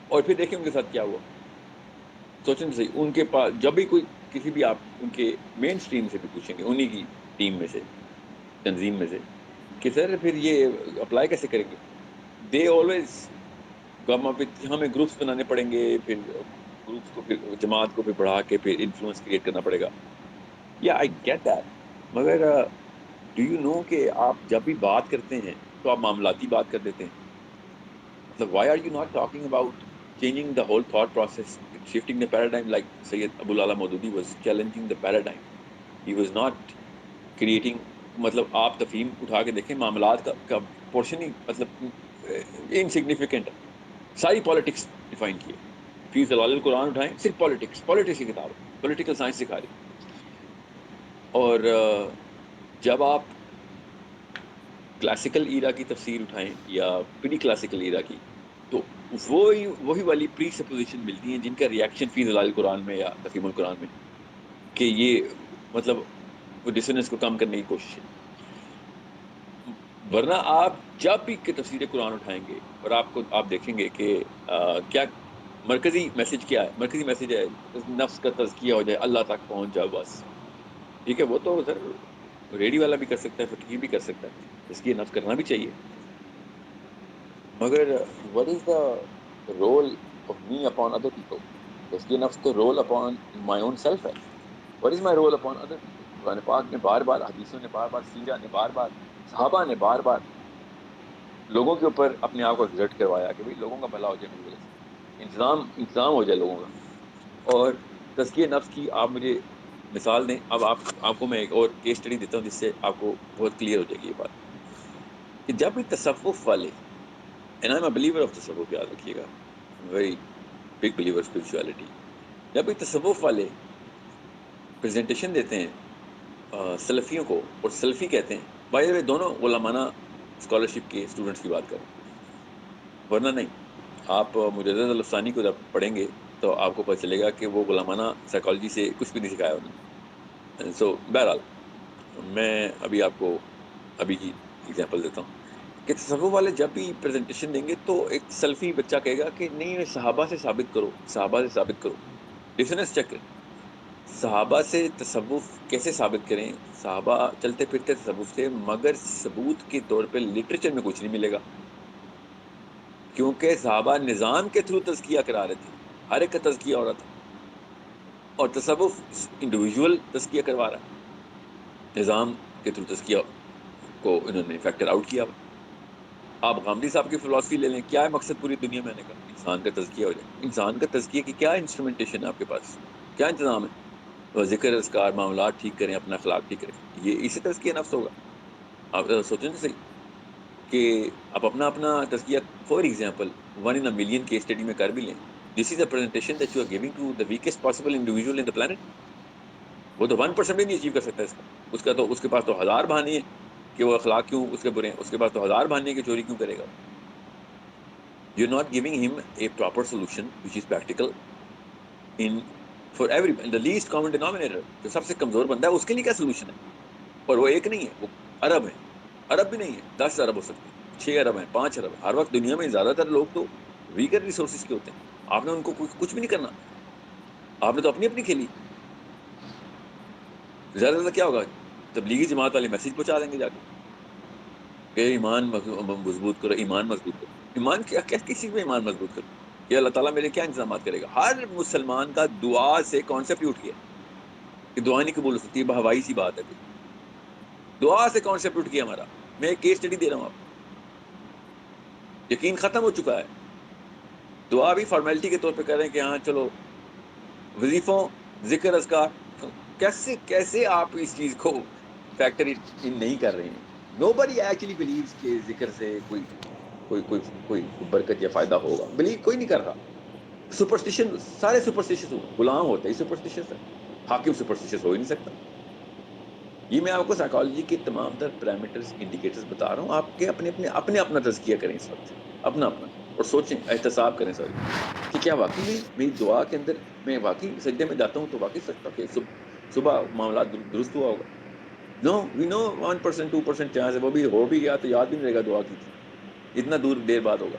اور پھر دیکھیں ان کے ساتھ کیا ہوا. سوچیں صحیح, ان کے پاس جب بھی کوئی کسی بھی آپ ان کے مین اسٹریم سے بھی پوچھیں گے, انہی کی ٹیم میں سے, تنظیم میں سے, کہ سر پھر یہ اپلائی کیسے کریں گے, دے آلویز ہمیں گروپس بنانے پڑیں گے, پھر گروپس کو پھر جماعت کو پھر بڑھا کے پھر انفلوئنس کریٹ کرنا پڑے گا. یا آئی گیٹ دیٹ, مگر ڈو یو نو کہ آپ جب بھی بات کرتے ہیں تو آپ معاملاتی بات کر دیتے ہیں. مطلب why are you not talking about changing the whole thought process, shifting the paradigm, like Sayyid Abul Ala Maududi was challenging the paradigm. He was not creating, مطلب آپ تفہیم اٹھا کے دیکھیں معاملات کا پورشن ہی مطلب انسگنیفیکنٹ ہے. ساری پالیٹکس ڈیفائن کی ہے. فی ظلال القرآن اٹھائیں, صرف پالیٹکس کی کتاب ہے, پولیٹیکل سائنس سکھا رہی. اور جب آپ کلاسیکل ایرا کی تفسیر اٹھائیں یا پری کلاسیکل ایرا کی, تو وہی والی پری سپوزیشن ملتی ہیں جن کا ریئیکشن فی ظلال القرآن میں یا تفہیم القرآن میں, کہ یہ مطلب وہ ڈسوننس کو کم کرنے کی کوشش ہے. ورنہ آپ جب بھی کہ تفسیر قرآن اٹھائیں گے اور آپ دیکھیں گے کہ کیا مرکزی میسج کیا ہے. مرکزی میسج ہے نفس کا تزکیہ ہو جائے, اللہ تک پہنچ جاؤ بس. ٹھیک ہے, وہ تو سر ریڈی والا بھی کر سکتا ہے, فقیر بھی کر سکتا ہے, تزکیہ نفس کرنا بھی چاہیے. مگر what is the role of me upon other people? تزکیہ نفس تو role upon my own self ہے. What is my role upon other people? قرآن پاک نے بار بار, حدیثوں نے بار بار, سیرہ نے بار بار, صحابہ نے بار بار لوگوں کے اوپر اپنے آپ کو ایگزرٹ کروایا کہ بھئی لوگوں کا بھلا ہو جائے, میری وجہ سے انتظام ہو جائے لوگوں کا. اور تزکیہ نفس کی آپ مجھے مثال دیں. اب آپ کو میں ایک اور کیس اسٹڈی دیتا ہوں جس سے آپ کو بہت کلیئر ہو جائے گی یہ بات, کہ جب بھی تصوف والے, and I'm a believer of تصوف, یاد رکھیے گا, very big believer of spirituality, جب بھی تصوف والے پریزنٹیشن دیتے ہیں سلفیوں کو, اور سلفی کہتے ہیں, بائی دا وے دونوں علمانہ اسکالرشپ کے اسٹوڈنٹس کی بات کریں, ورنہ نہیں. آپ مجدد الافسانی کو جب پڑھیں گے تو آپ کو پتہ چلے گا کہ وہ غلامانہ سائیکالوجی سے کچھ بھی نہیں سکھایا انہوں نے. سو بہرحال میں ابھی آپ کو ابھی کی ایگزامپل دیتا ہوں کہ تصوف والے جب بھی پریزنٹیشن دیں گے تو ایک سلفی بچہ کہے گا کہ نہیں, صحابہ سے ثابت کرو, صحابہ سے ثابت کرو. ڈیفینس چیک کریں, صحابہ سے تصوف کیسے ثابت کریں؟ صحابہ چلتے پھرتے تصوف تھے, مگر ثبوت کے طور پہ لٹریچر میں کچھ نہیں ملے گا, کیونکہ صحابہ نظام کے تھرو تزکیہ کرا رہے تھے, ہر ایک کا تزکیہ ہو رہا تھا. اور تصوف انڈیویجول تزکیہ کروا رہا ہے, نظام کے تھرو تزکیہ کو انہوں نے فیکٹر آؤٹ کیا. آپ غامدی صاحب کی فلسفی لے لیں, کیا ہے مقصد پوری دنیا میں آنے کا؟ انسان کا تزکیہ ہو جائے. انسان کا تزکیہ کی کیا انسٹرومنٹیشن ہے آپ کے پاس, کیا انتظام ہے؟ وہ ذکر اذکار, معاملات ٹھیک کریں, اپنا اخلاق ٹھیک کریں, یہ اسی تزکیہ نفس ہوگا. آپ سوچیں تو صحیح کہ آپ اپنا تزکیہ for example 1 in a million case study میں کر بھی لیں. This is a presentation that you are giving to the weakest possible individual in the planet. وہ تو 1% بھی نہیں اچیو کر سکتا اس کے پاس تو 1000 بہانے ہیں کہ وہ اخلاق کیوں اس کے برے ہیں, اس کے پاس تو 1000 بہانے ہیں کہ چوری کیوں کرے گا. یو آر ناٹ گیونگ ہم a proper solution which is practical in for every the least common denominator. جو سب سے کمزور بندہ ہے اس کے لیے کیا سولوشن ہے؟ اور وہ ایک نہیں ہے, وہ ارب ہے. ارب بھی نہیں ہے, 10 ارب ہو سکتے ہیں, 6 ارب ہیں, 5 ارب. ہر وقت دنیا میں زیادہ تر لوگ تو ویگر ریسورسز کے ہوتے ہیں. آپ نے ان کو کچھ بھی نہیں کرنا, آپ نے تو اپنی کھیلی. زیادہ زیادہ کیا ہوگا, تبلیغی جماعت والے میسج پہنچا دیں گے جا کے کہ ایمان مضبوط کرو, ایمان مضبوط کرو. ایمان کیا کس چیز میں ایمان مضبوط کرو؟ کہ اللہ تعالیٰ میرے کیا انتظامات کرے گا؟ ہر مسلمان کا دعا سے کانسیپٹ ہی اٹھ گیا کہ دعا نہیں قبول ہو سکتی, یہ بہوائی سی بات ہے. کوئی دعا سے کانسیپٹ اٹھ گیا ہمارا. میں ایک کیس اسٹڈی دے رہا ہوں آپ کو, یقین ختم ہو چکا ہے. دعا بھی فارمیلٹی کے طور پہ کر رہے ہیں کہ ہاں چلو وظیفوں, ذکر اذکار. کیسے آپ اس چیز کو فیکٹر ان نہیں کر رہے ہیں؟ Nobody actually believes کہ ذکر سے کوئی برکت یا فائدہ ہوگا. بلیو کوئی نہیں کر رہا. سپرسٹیشن, سارے سپرسٹیشس ہو, غلام ہوتے ہی سپرسٹیشس ہے, حاکم سپرسٹیشس ہو ہی نہیں سکتا. یہ میں آپ کو سائیکالوجی کے تمام تر پیرامیٹرز انڈیکیٹرز بتا رہا ہوں. آپ کے اپنا تزکیہ کریں اس وقت, اپنا اور سوچیں, احتساب کریں سوری, کہ کیا واقعی میری دعا کے اندر میں واقعی سجدے میں جاتا ہوں تو واقعی سچتا کہ صبح معاملات درست ہوا ہوگا. نو وی نو 1% 2% چانس ہے, وہ بھی ہو بھی گیا تو یاد بھی نہیں رہے گا دعا کی تھی, اتنا دیر بعد ہوگا.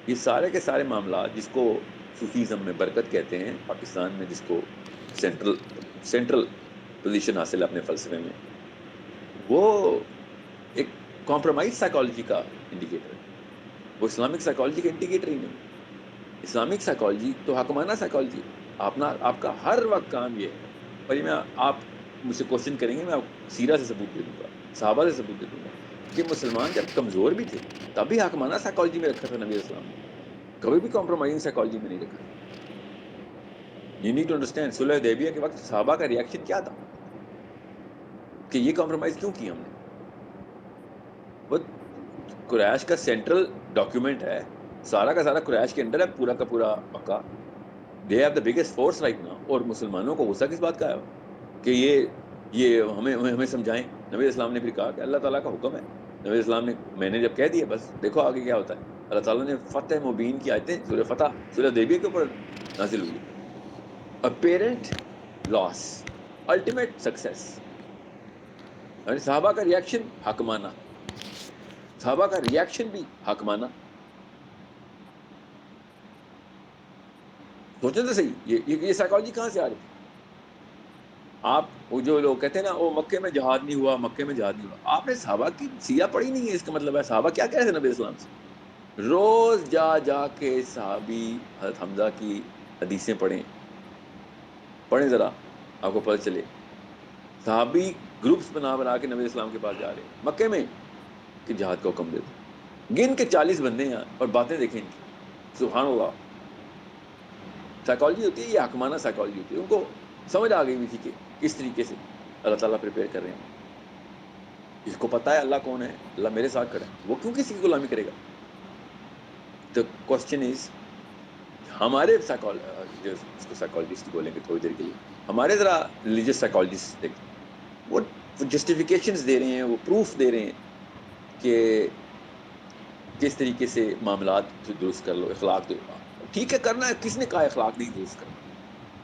یہ سارے کے سارے معاملات جس کو صوفیزم میں برکت کہتے ہیں, پاکستان میں جس کو سینٹرل پوزیشن حاصل ہے اپنے فلسفے میں, وہ ایک کمپرومائز سائیکالوجی کا انڈیکیٹر ہے. وہ اسلامک سائیکالوجی کا انڈیکیٹر ہی نہیں. اسلامک سائیکالوجی تو حکمانہ سائیکالوجی ہے. آپ کا ہر وقت کام یہ ہے, اور یہ آپ مجھ سے کوشچن کریں گے, میں آپ سیرہ سے ثبوت دے دوں گا, صحابہ سے ثبوت دے دوں گا کہ مسلمان جب کمزور بھی تھے تب بھی حکمانہ سائیکالوجی میں رکھا تھا نبی اسلام نے, کبھی بھی کمپرومائزنگ سائیکالوجی میں نہیں رکھا. یو نیڈ ٹو انڈرسٹینڈ صلح حدیبیہ کے وقت صحابہ کا ریئیکشن کیا تھا کہ یہ کمپرومائز کیوں کیا ہم نے. قریش کا سینٹرل ڈاکیومنٹ ہے, سارا کا سارا قریش کے انڈر ہے, پورا کا پورا Mecca. They have the biggest force right now. اور مسلمانوں کو غصہ کس بات کا ہے کہ یہ ہمیں سمجھائیں. نبی اسلام نے پھر کہا کہ اللہ تعالیٰ کا حکم ہے. نبی اسلام نے, میں نے جب کہہ دیا بس دیکھو آگے کیا ہوتا ہے. اللہ تعالیٰ نے فتح مبین کی آیتیں سورہ فتح, سورہ دیبیہ کے اوپر نازل ہوئی. اپیرنٹ لاس, الٹیمیٹ سکسیس. صحابہ کا ریئیکشن حکمانہ, صحابہ کا ریئیکشن بھی حکمانہ. سوچیں تو صحیح, یہ سائیکالوجی کہاں سے آ رہی تھی؟ آپ وہ جو لوگ کہتے ہیں نا وہ مکے میں جہاد نہیں ہوا, مکے میں جہاد نہیں ہوا, آپ نے صحابہ کی سیرہ پڑھی نہیں ہے. اس کا مطلب ہے صحابہ کیا کہہ رہے تھے نبی اسلام سے. روز جا کے صحابی حضرت حمزہ کی حدیثیں پڑھیں ذرا, آپ کو پتہ چلے. صحابی گروپس بنا کے نبی اسلام کے پاس جا رہے ہیں مکے میں کہ جہاد کا حکم دے دو. گن کے 40 بندے ہیں اور باتیں دیکھیں ان کی, سبحان اللہ. سائیکالوجی ہوتی ہے یہ, حکمانہ سائیکالوجی ہوتی ہے. ان کو سمجھ آ گئی ہوئی تھی کہ کس طریقے سے اللہ تعالیٰ پریپیئر کر رہے ہیں. اس کو پتا ہے اللہ کون ہے, اللہ میرے ساتھ کھڑا ہے, وہ کیوں کسی کی غلامی کرے گا. The question is, ہمارے سائیکالوجسٹ بولیں گے تھوڑی دیر کے لیے, ہمارے ذرا ریلیجیس سائیکالوجسٹ دیکھیں, وہ جسٹیفیکیشنز دے رہے ہیں, وہ پروف دے رہے ہیں کہ کس طریقے سے معاملات درست کر لو. اخلاق ٹھیک ہے کرنا ہے, کس نے کہا اخلاق نہیں درست کرنا,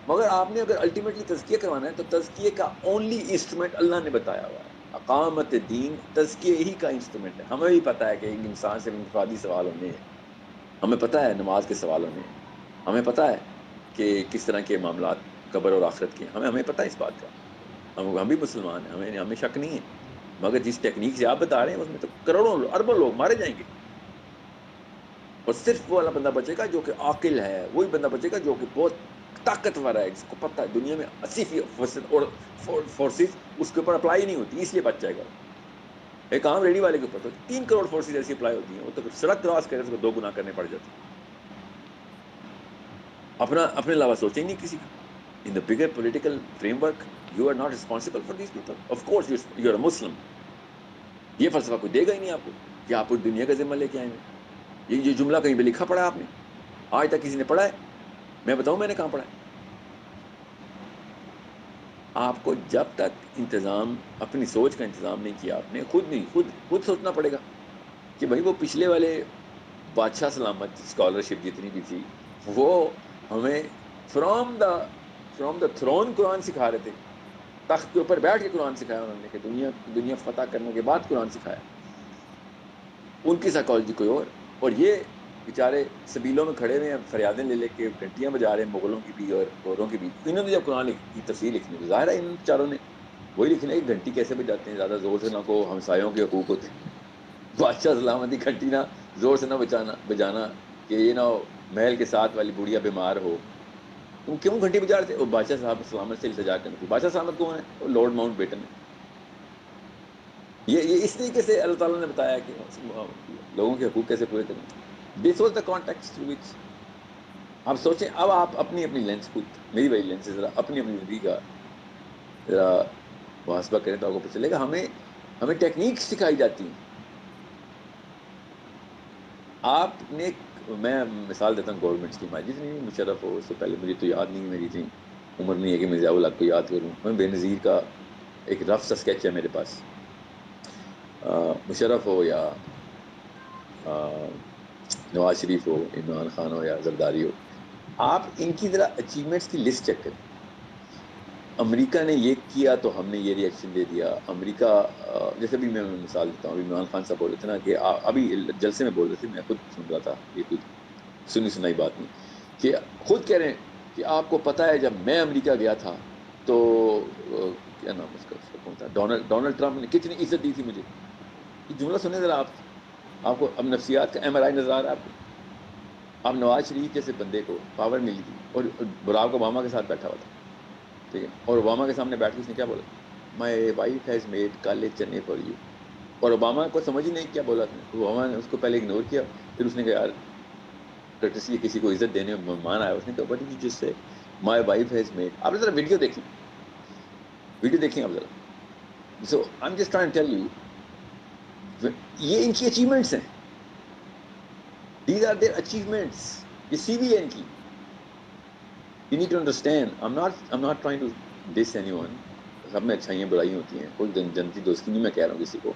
مگر آپ نے اگر الٹیمیٹلی تزکیہ کروانا ہے تو تزکیے کا اونلی انسٹرومنٹ اللہ نے بتایا ہوا ہے. اقامت دین تزکیے ہی کا انسٹرومنٹ ہے. ہمیں بھی پتا ہے کہ ایک انسان سے انفرادی سوال ہونے ہیں, ہمیں پتا ہے نماز کے سوال ہونے ہیں, ہمیں پتا ہے کہ کس طرح کے معاملات قبر اور آخرت کے, ہمیں پتا ہے اس بات کا. ہم بھی مسلمان ہیں, ہمیں شک نہیں ہے. مگر جس ٹیکنیک سے آپ بتا رہے ہیں اس میں تو کروڑوں اربوں لوگ مارے جائیں گے, اور صرف وہ والا بندہ بچے گا جو کہ عاقل ہے, وہی بندہ بچے گا جو کہ بہت طاقتور ہے, جس کو پتہ ہے دنیا میں 80% اور فورسز اس کے اوپر اپلائی نہیں ہوتی, اس لیے بچ جائے گا. ایک عام ریڈی والے کے اوپر تو 3 کروڑ فورسز ایسی اپلائی ہوتی ہیں, وہ تو سڑک کراس کرے تو 2 گنا کرنے پڑ جاتے ہیں. اپنے علاوہ سوچیں نہیں کسی کا. In the bigger political framework, you are not responsible for these people. Of course, you're a Muslim. یہ فلسفہ کوئی دے گا ہی نہیں آپ کو کہ آپ پوری دنیا کا ذمہ لے کے آئیں گے. یہ جملہ کہیں پہ لکھا پڑا ہے آپ نے, آج تک کسی نے پڑھا ہے؟ میں بتاؤں میں نے کہاں پڑھا ہے. آپ کو جب تک انتظام, اپنی سوچ کا انتظام نہیں کیا آپ نے, خود سوچنا پڑے گا کہ بھائی وہ پچھلے والے بادشاہ سلامت اسکالرشپ جتنی بھی تھی وہ ہمیں فرام دا تھرون قرآن سکھا رہے تھے, تخت کے اوپر بیٹھ کے قرآن سکھایا انہوں نے, کہ دنیا فتح کرنے کے بعد قرآن سکھایا. ان کی سائیکالوجی کوئی اور یہ بیچارے سبیلوں میں کھڑے ہوئے ہیں, فریادیں لے کے گھنٹیاں بجا رہے ہیں, مغلوں کی بھی اور گوروں کی بھی. انہوں نے جب قرآن کی تفسیر لکھنی تو ظاہر ہے ان چاروں نے وہی لکھنا ہے کہ گھنٹی کیسے بجاتے ہیں, زیادہ زور سے نہ کو ہمسایوں کے حقوق ہوتے ہیں, بادشاہ سلامتی گھنٹی نہ زور سے نہ بجانا کہ یہ نہ محل کے ساتھ والی بڑھیا بیمار ہو. تم کیوں گھنٹی بجا رہے تھے؟ وہ بادشاہ صاحب سلامت سے التجا کرنے تھی. بادشاہ سلامت کون ہے؟ وہ لارڈ ماؤنٹ بیٹن ہے. یہ اس طریقے سے اللہ تعالیٰ نے بتایا کہ لوگوں کے حقوق کیسے پورے کریں. This was the context through which. آپ سوچیں, اب آپ اپنی لینس, خود میری بھائی لینس سے ذرا اپنی زندگی کا ذرا محاسبہ کریں تو آپ کو پتہ چلے گا. ہمیں ٹیکنیک سکھائی جاتی ہیں. آپ نے, میں مثال دیتا ہوں گورنمنٹ اسکیم آئی جتنی مشرف ہو, اس سے پہلے مجھے تو یاد نہیں ہے, میری اتنی عمر نہیں ہے کہ میں ضیاء الحق کو یاد کروں. میں بے نظیر کا ایک رف سا اسکیچ ہے میرے پاس. مشرف ہو یا نواز شریف ہو, عمران خان ہو یا زرداری ہو, آپ ان کی ذرا اچیومنٹس کی لسٹ چیک کریں. امریکہ نے یہ کیا تو ہم نے یہ ری ایکشن دے دیا. امریکہ جیسے بھی میں مثال دیتا ہوں, ابھی عمران خان صاحب بول رہے تھے نا کہ ابھی جلسے میں بول رہے تھے, میں خود سن رہا تھا, یہ کوئی سنی سنائی بات نہیں, کہ خود کہہ رہے ہیں کہ آپ کو پتا ہے جب میں امریکہ گیا تھا تو کیا نام اس کا کون تھا, ڈونلڈ ٹرمپ نے کتنی عزت دی تھی مجھے. یہ جملہ سنیں ذرا آپ کو اب نفسیات کا ایم آر آئی نظر آ رہا ہے آپ کو. اب نواز شریف جیسے بندے کو پاور ملی تھی اور براک اوباما کے ساتھ بیٹھا ہوا تھا, ٹھیک ہے, اور اوباما کے سامنے بیٹھ کے اس نے کیا بولا, مائی وائف ہیز میڈ کالے چنے فار یو. اور اوباما کو سمجھ ہی نہیں کیا بولا تھا. اوباما نے اس کو پہلے اگنور کیا, پھر اس نے کہا یار کرٹسی کسی کو عزت دینے میں مہمان آیا, اس نے کہا بٹ جس سے مائی وائف ہیز میڈ. آپ نے ذرا ویڈیو دیکھیں آپ ذرا. So I am just trying to tell you, یہ ان کی اچیومنٹس ہیں. These are their achievements. یہ سی وی ہے ان کی. You need to understand. I'm not trying to diss anyone. سب میں اچھائیاں برائیاں ہوتی ہیں, کوئی جنتی دوستی نہیں میں کہہ رہا ہوں کسی کو.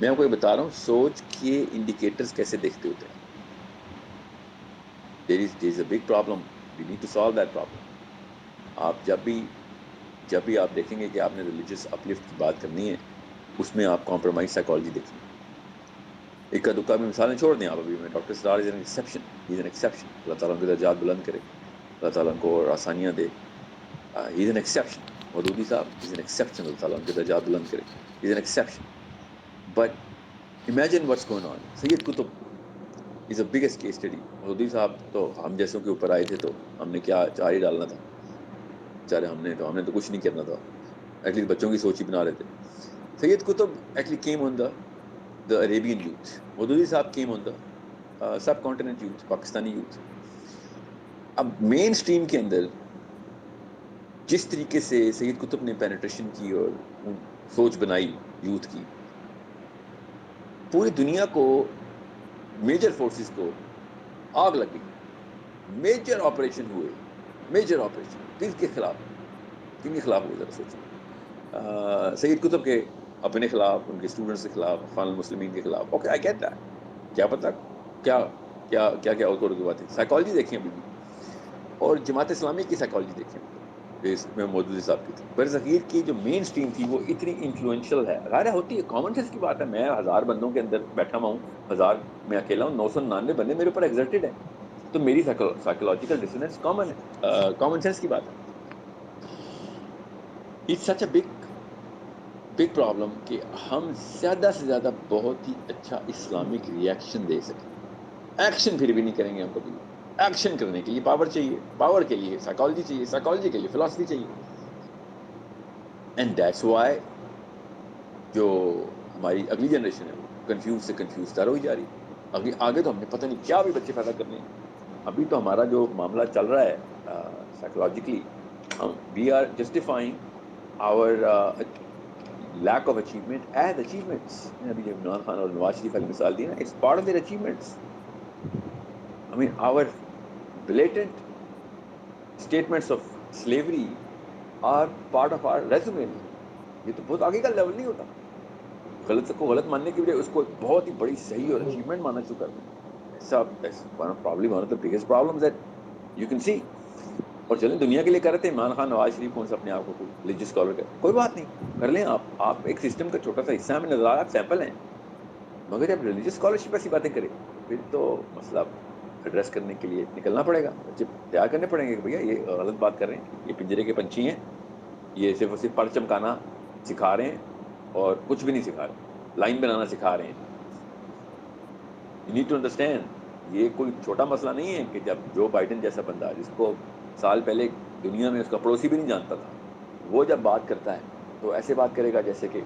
میں آپ کو یہ بتا رہا ہوں سوچ کے انڈیکیٹرز کیسے دیکھتے ہوتے ہیں. there is a big problem. We need to solve that problem. آپ جب بھی آپ دیکھیں گے کہ آپ نے ریلیجیس اپلفٹ کی بات کرنی ہے, اس میں آپ کمپرومائز سائیکالوجی دیکھیں. ایک کا دکا میں مثالیں چھوڑ دیں آپ. ابھی میں doctor Israr is an exception. He is an exception. اللہ تعالیٰ ان کے درجات بلند کرے, اللہ تعالیٰ ان کو اور آسانیاں دے. ہی از این ایکسیپشن. مودودی صاحب از این ایکسیپشن. اللہ تعالیٰ ان کے درجات بلند کرے. He is an exception. But imagine what's going on. Sayyid Qutb is a biggest case study. Maududi صاحب تو ہم جیسوں کے اوپر آئے تھے تو ہم نے کیا چار ہی ڈالنا تھا. چارے ہم نے تو کچھ نہیں کرنا تھا. ایٹ لیسٹ بچوں کی سوچ ہی بنا رہے تھے. Syed Qutb actually came on the Arabian youth. Maududi صاحب came on the subcontinent youth, Pakistani youth. اب مین اسٹریم کے اندر جس طریقے سے سید قطب نے پینیٹریشن کی اور سوچ بنائی یوتھ کی, پوری دنیا کو میجر فورسز کو آگ لگ گئی. میجر آپریشن ہوئے, میجر آپریشن. کن کے خلاف ہوئے ذرا سوچیں. سید قطب کے اپنے خلاف, ان کے اسٹوڈنٹس کے خلاف, اخوان المسلمین کے خلاف. Okay I get that. کیا پتا کیا کیا کیا کیا اور کی باتیں. سائیکالوجی دیکھیں ابھی بھی, اور جماعت اسلامی کی سائیکالوجی دیکھیں میں مودودی صاحب کی تھی. برصغیر کی جو مین اسٹریم تھی وہ اتنی انفلوئنشل ہے. غیر ہوتی ہے, کامن سینس کی بات ہے. میں 1000 بندوں کے اندر بیٹھا ہوا ہوں, 1000 میں اکیلا ہوں, 999 بندے میرے اوپر ایگزرٹڈ ہیں, تو میری سائیکولوجیکل ڈسونینس کامن ہے, کامن سینس کی بات ہے. It's such a big problem کہ ہم زیادہ سے زیادہ بہت ہی اچھا اسلامک ریئیکشن دے سکیں. ایکشن پھر بھی نہیں کریں گے ہم کبھی. ایکشن کرنے کے لیے پاور چاہیے, پاور کے لیے سائیکالوجی چاہیے, سائیکالوجی کے لیے فلاسفی چاہیے. اینڈ دیٹس وائی جو ہماری اگلی جنریشن ہے وہ کنفیوز سے کنفیوز تر ہوئی جا رہی ہے. آگے تو ہم نے پتہ نہیں کیا بھی بچے پیدا کرنے ہیں. ابھی تو ہمارا جو معاملہ چل رہا ہے psychologically, we are justifying our lack of achievement as achievements. ابھی جو عمران خان اور نواز شریف والی مثال دی نا, it's part of their achievements. I mean, our blatant statements of slavery are part of our resume. یہ تو بہت آگے کا لیول نہیں ہوتا. غلط کو غلط ماننے کی بجائے اس کو بہت ہی بڑی صحیح اور اچیومنٹ ماننا شروع کر دیں. ایسا probably one of the biggest problems that you can see. اور چلیں دنیا کے لیے کر رہے تھے, عمران خان نواز شریف کون سا اپنے آپ کو کوئی ریلیجیس اسکالر کرے, کوئی بات نہیں, کر لیں آپ ایک سسٹم کا چھوٹا سا حصہ ہمیں نظر آ رہا ہے, آپ سیمپل ہیں. مگر جب ریلیجیس اسکالرشپ ایسی باتیں کرے پھر تو مسئلہ ایڈریس کرنے کے لیے نکلنا پڑے گا. بچے تیار کرنے پڑیں گے کہ بھیا یہ غلط بات کر رہے ہیں, یہ پنجرے کے پنچھی ہیں, یہ صرف اور صرف پر چمکانا سکھا رہے ہیں اور کچھ بھی نہیں سکھا رہے, لائن بنانا سکھا رہے ہیں. یو نیڈ ٹو انڈرسٹینڈ, یہ کوئی چھوٹا مسئلہ نہیں ہے کہ جب جو بائیڈن جیسا بندہ جس کو سال پہلے دنیا میں اس کا پڑوسی بھی نہیں جانتا تھا, وہ جب بات کرتا ہے تو ایسے بات کرے گا جیسے کہ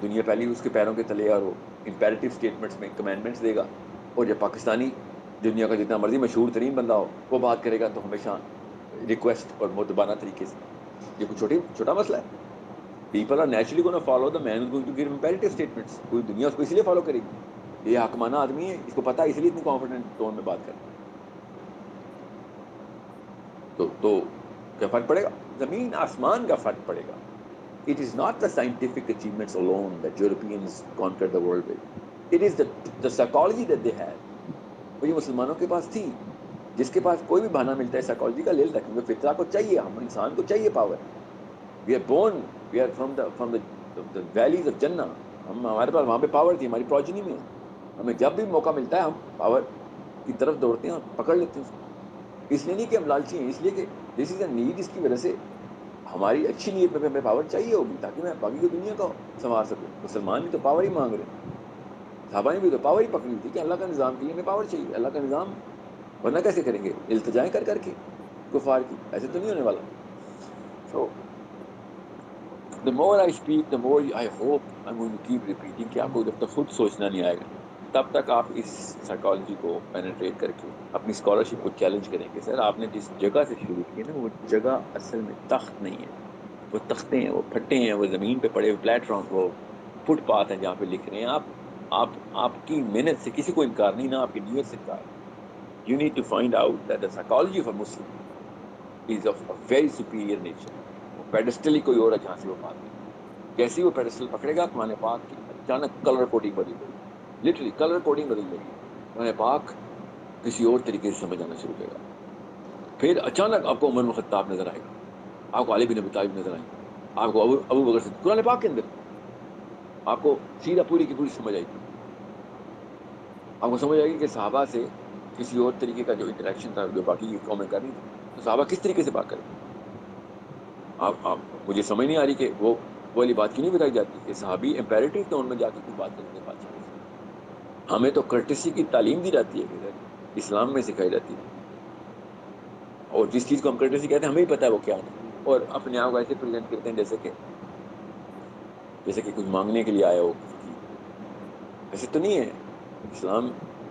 دنیا پہلی اس کے پیروں کے تلے, اور وہ امپیریٹیو اسٹیٹمنٹس میں کمینڈمنٹس دے گا. اور جب پاکستانی دنیا کا جتنا مرضی مشہور ترین بندہ ہو وہ بات کرے گا تو ہمیشہ ریکویسٹ اور مدبانہ طریقے سے. یہ کوئی چھوٹا مسئلہ ہے. People are naturally gonna follow the man going to give imperative statements. پوری دنیا اس کو اس لیے فالو کرے گی, یہ حکمانہ آدمی ہے, اس کو پتا ہے, اس لیے اتنی کانفیڈنٹ ٹون میں بات کر رہا ہے. تو کیا فرق پڑے گا؟ زمین آسمان کا فرق پڑے گا. It is not the scientific achievements alone that Europeans conquered the world with. It is the psychology that they had. وہ یہ مسلمانوں کے پاس تھی. جس کے پاس کوئی بھی بہانہ ملتا ہے سائیکالوجی کا لے لیتا ہے, کیونکہ فطرہ کو چاہیے, ہم انسان کو چاہیے power. We are born, we are from the valleys of Jannah. ہمارے پاس وہاں پہ پاور تھی, ہماری پروجنی میں. ہمیں جب بھی موقع ملتا ہے ہم پاور کی طرف دوڑتے ہیں اور پکڑ لیتے ہیں اس کو. اس لیے نہیں کہ ہم لالچی ہیں, اس لیے کہ دس از اے نیڈ. اس کی وجہ سے ہماری اچھی نیت پہ ہمیں پاور چاہیے ہوگی تاکہ میں باقی کی دنیا کو سنوار سکوں. مسلمان بھی تو پاور ہی مانگ رہے ہیں, صحابہ نے بھی تو پاور ہی پکڑی تھی کہ اللہ کا نظام کے لیے ہمیں پاور چاہیے. اللہ کا نظام ورنہ کیسے کریں گے؟ التجائیں کر کے کفار کی, ایسے تو نہیں ہونے والا. So the more I speak, the more I hope I'm going to keep repeating کہ آپ کو جب تک خود سوچنا نہیں آئے گا تب تک آپ اس سائیکالوجی کو پینیٹریٹ کر کے اپنی اسکالرشپ کو چیلنج کریں گے. سر آپ نے جس جگہ سے شروع کی ہے نا, وہ جگہ اصل میں تخت نہیں ہے, وہ تختے ہیں, وہ پھٹے ہیں, وہ زمین پہ پڑے ہوئے پلیٹ فارم, وہ فٹ پاتھ ہیں جہاں پہ لکھ رہے ہیں آپ. آپ کی محنت سے کسی کو انکار نہیں, نہ آپ کی نیت سے انکار. You need to find out that the psychology of a Muslim is of a very superior nature. وہ پیڈسٹل ہی کوئی اور ہے جہاں سے وہ بات نہیں. جیسے ہی وہ پیڈسٹل پکڑے گا قرآن پاک کی اچانک کلر کوڈنگ بدل جائے گی, لٹرلی کلر کوڈنگ بدل جائے گی. قرآن پاک کسی اور طریقے سے سمجھ آنا شروع کرے گا. پھر اچانک آپ کو عمر بن خطاب نظر آئے گا, آپ کو علی بن ابی طالب نظر آئیں گے, آپ کو ابو بکر صدیق قرآن پاک کے اندر آپ کو سیرہ پوری کی پوری سمجھ آئے گی. آپ کو سمجھ آئے گی کہ صحابہ سے کسی اور طریقے کا جو انٹریکشن تھا جو باقی کی قومیں کر رہی تھی, تو صحابہ کس طریقے سے بات کریں. آپ مجھے سمجھ نہیں آ رہی کہ وہ والی بات کیوں نہیں بتائی جاتی کہ صحابی امپیریٹو ٹون میں جا کے کوئی بات کرتے ہیں بادشاہ کے ساتھ. ہمیں تو کرٹسی کی تعلیم دی جاتی ہے کہ اسلام میں سکھائی جاتی ہے, اور جس چیز کو ہم کرٹسی کہتے ہیں ہمیں ہی پتا ہے وہ کیا ہے, اور اپنے آپ کو ایسے پریزنٹ کرتے ہیں جیسے کہ کچھ مانگنے کے لیے آیا ہو کسی چیز. ایسے تو نہیں ہے. اسلام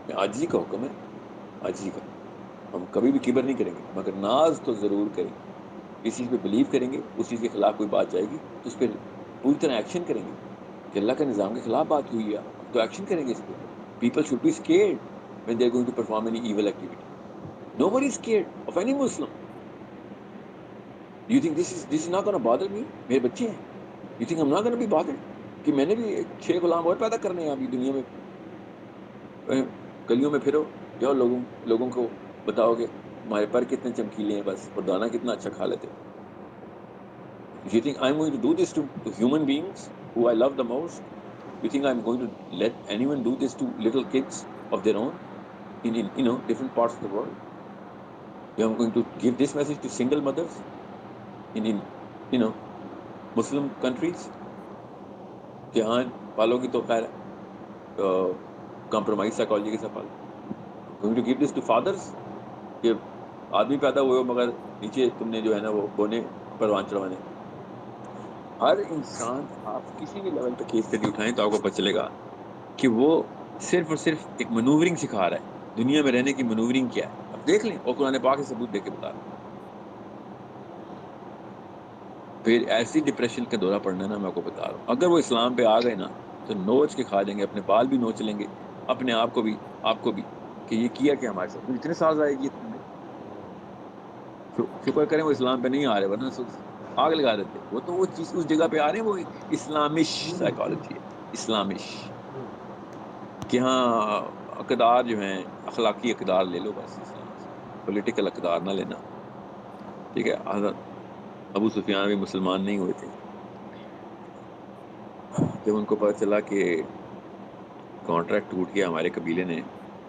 میں عاجزی کا حکم ہے, عاجزی کا. ہم کبھی بھی کبر نہیں کریں گے, مگر ناز تو ضرور کریں گے. اس چیز پہ بلیو کریں گے, اس چیز کے خلاف کوئی بات جائے گی تو اس پہ پوری طرح ایکشن کریں گے کہ اللہ کے نظام کے خلاف بات ہوئی ہے تو ایکشن کریں گے اس پہ. People should be scared when they are going to perform any evil activity. Nobody is scared of any Muslim. You think this is not going to bother me? میرے بچے ہیں. You think I'm not going to be bothered کہ میں نے بھی 6 غلام اور پیدا کرنے ہیں ابھی دنیا میں. گلیوں میں پھرو, جاؤ لوگوں کو بتاؤ کہ ہمارے پر کتنے چمکیلے ہیں بس, اور دانا کتنا اچھا کھا لیتے. You think I'm going to do this to human beings who I love the most? You think I'm going to let anyone do this to little kids of their own in different parts of the world? I'm going to give this message to single mothers in Muslim countries کہ ہاں پالو گی تو خیر compromise psychology کے ساتھ پالو. going to give this to fathers کہ آدمی پیدا ہوئے ہو مگر نیچے تم نے جو ہے نا وہ بونے پروان چڑھوانے. ہر انسان, آپ کسی بھی لیول پہ کیس اسٹڈی اٹھائیں تو آپ کو پتہ چلے گا کہ وہ صرف اور صرف ایک منوورنگ سکھا رہا ہے. دنیا میں رہنے کی منوورنگ کیا ہے اب دیکھ لیں, اور قرآن پاک سے ثبوت دے کے بتا رہا ہوں. پھر ایسی ڈپریشن کا دورہ پڑنا نا, میں آپ کو بتا رہا ہوں, اگر وہ اسلام پہ آ گئے نا تو نوچ کے کھا دیں گے, اپنے بال بھی نوچ لیں گے, اپنے آپ کو بھی کہ یہ کیا کہ ہمارے ساتھ اتنے سال آئے گی تم نے. شکر کریں وہ اسلام پہ نہیں آ رہے, ورنہ آگ لگا دیتے. وہ تو وہ چیز اس جگہ پہ آ رہے ہیں, وہ اسلامش سائیکالوجی ہے, اسلامش کہ ہاں اقدار جو ہیں اخلاقی اقدار لے لو بس اسلام سے, پولیٹیکل اقدار نہ لینا. ٹھیک ہے, حضرت ابو سفیان بھی مسلمان نہیں ہوئے تھے. جب ان کو پتہ چلا کہ کانٹریکٹ ٹوٹ گیا, ہمارے قبیلے نے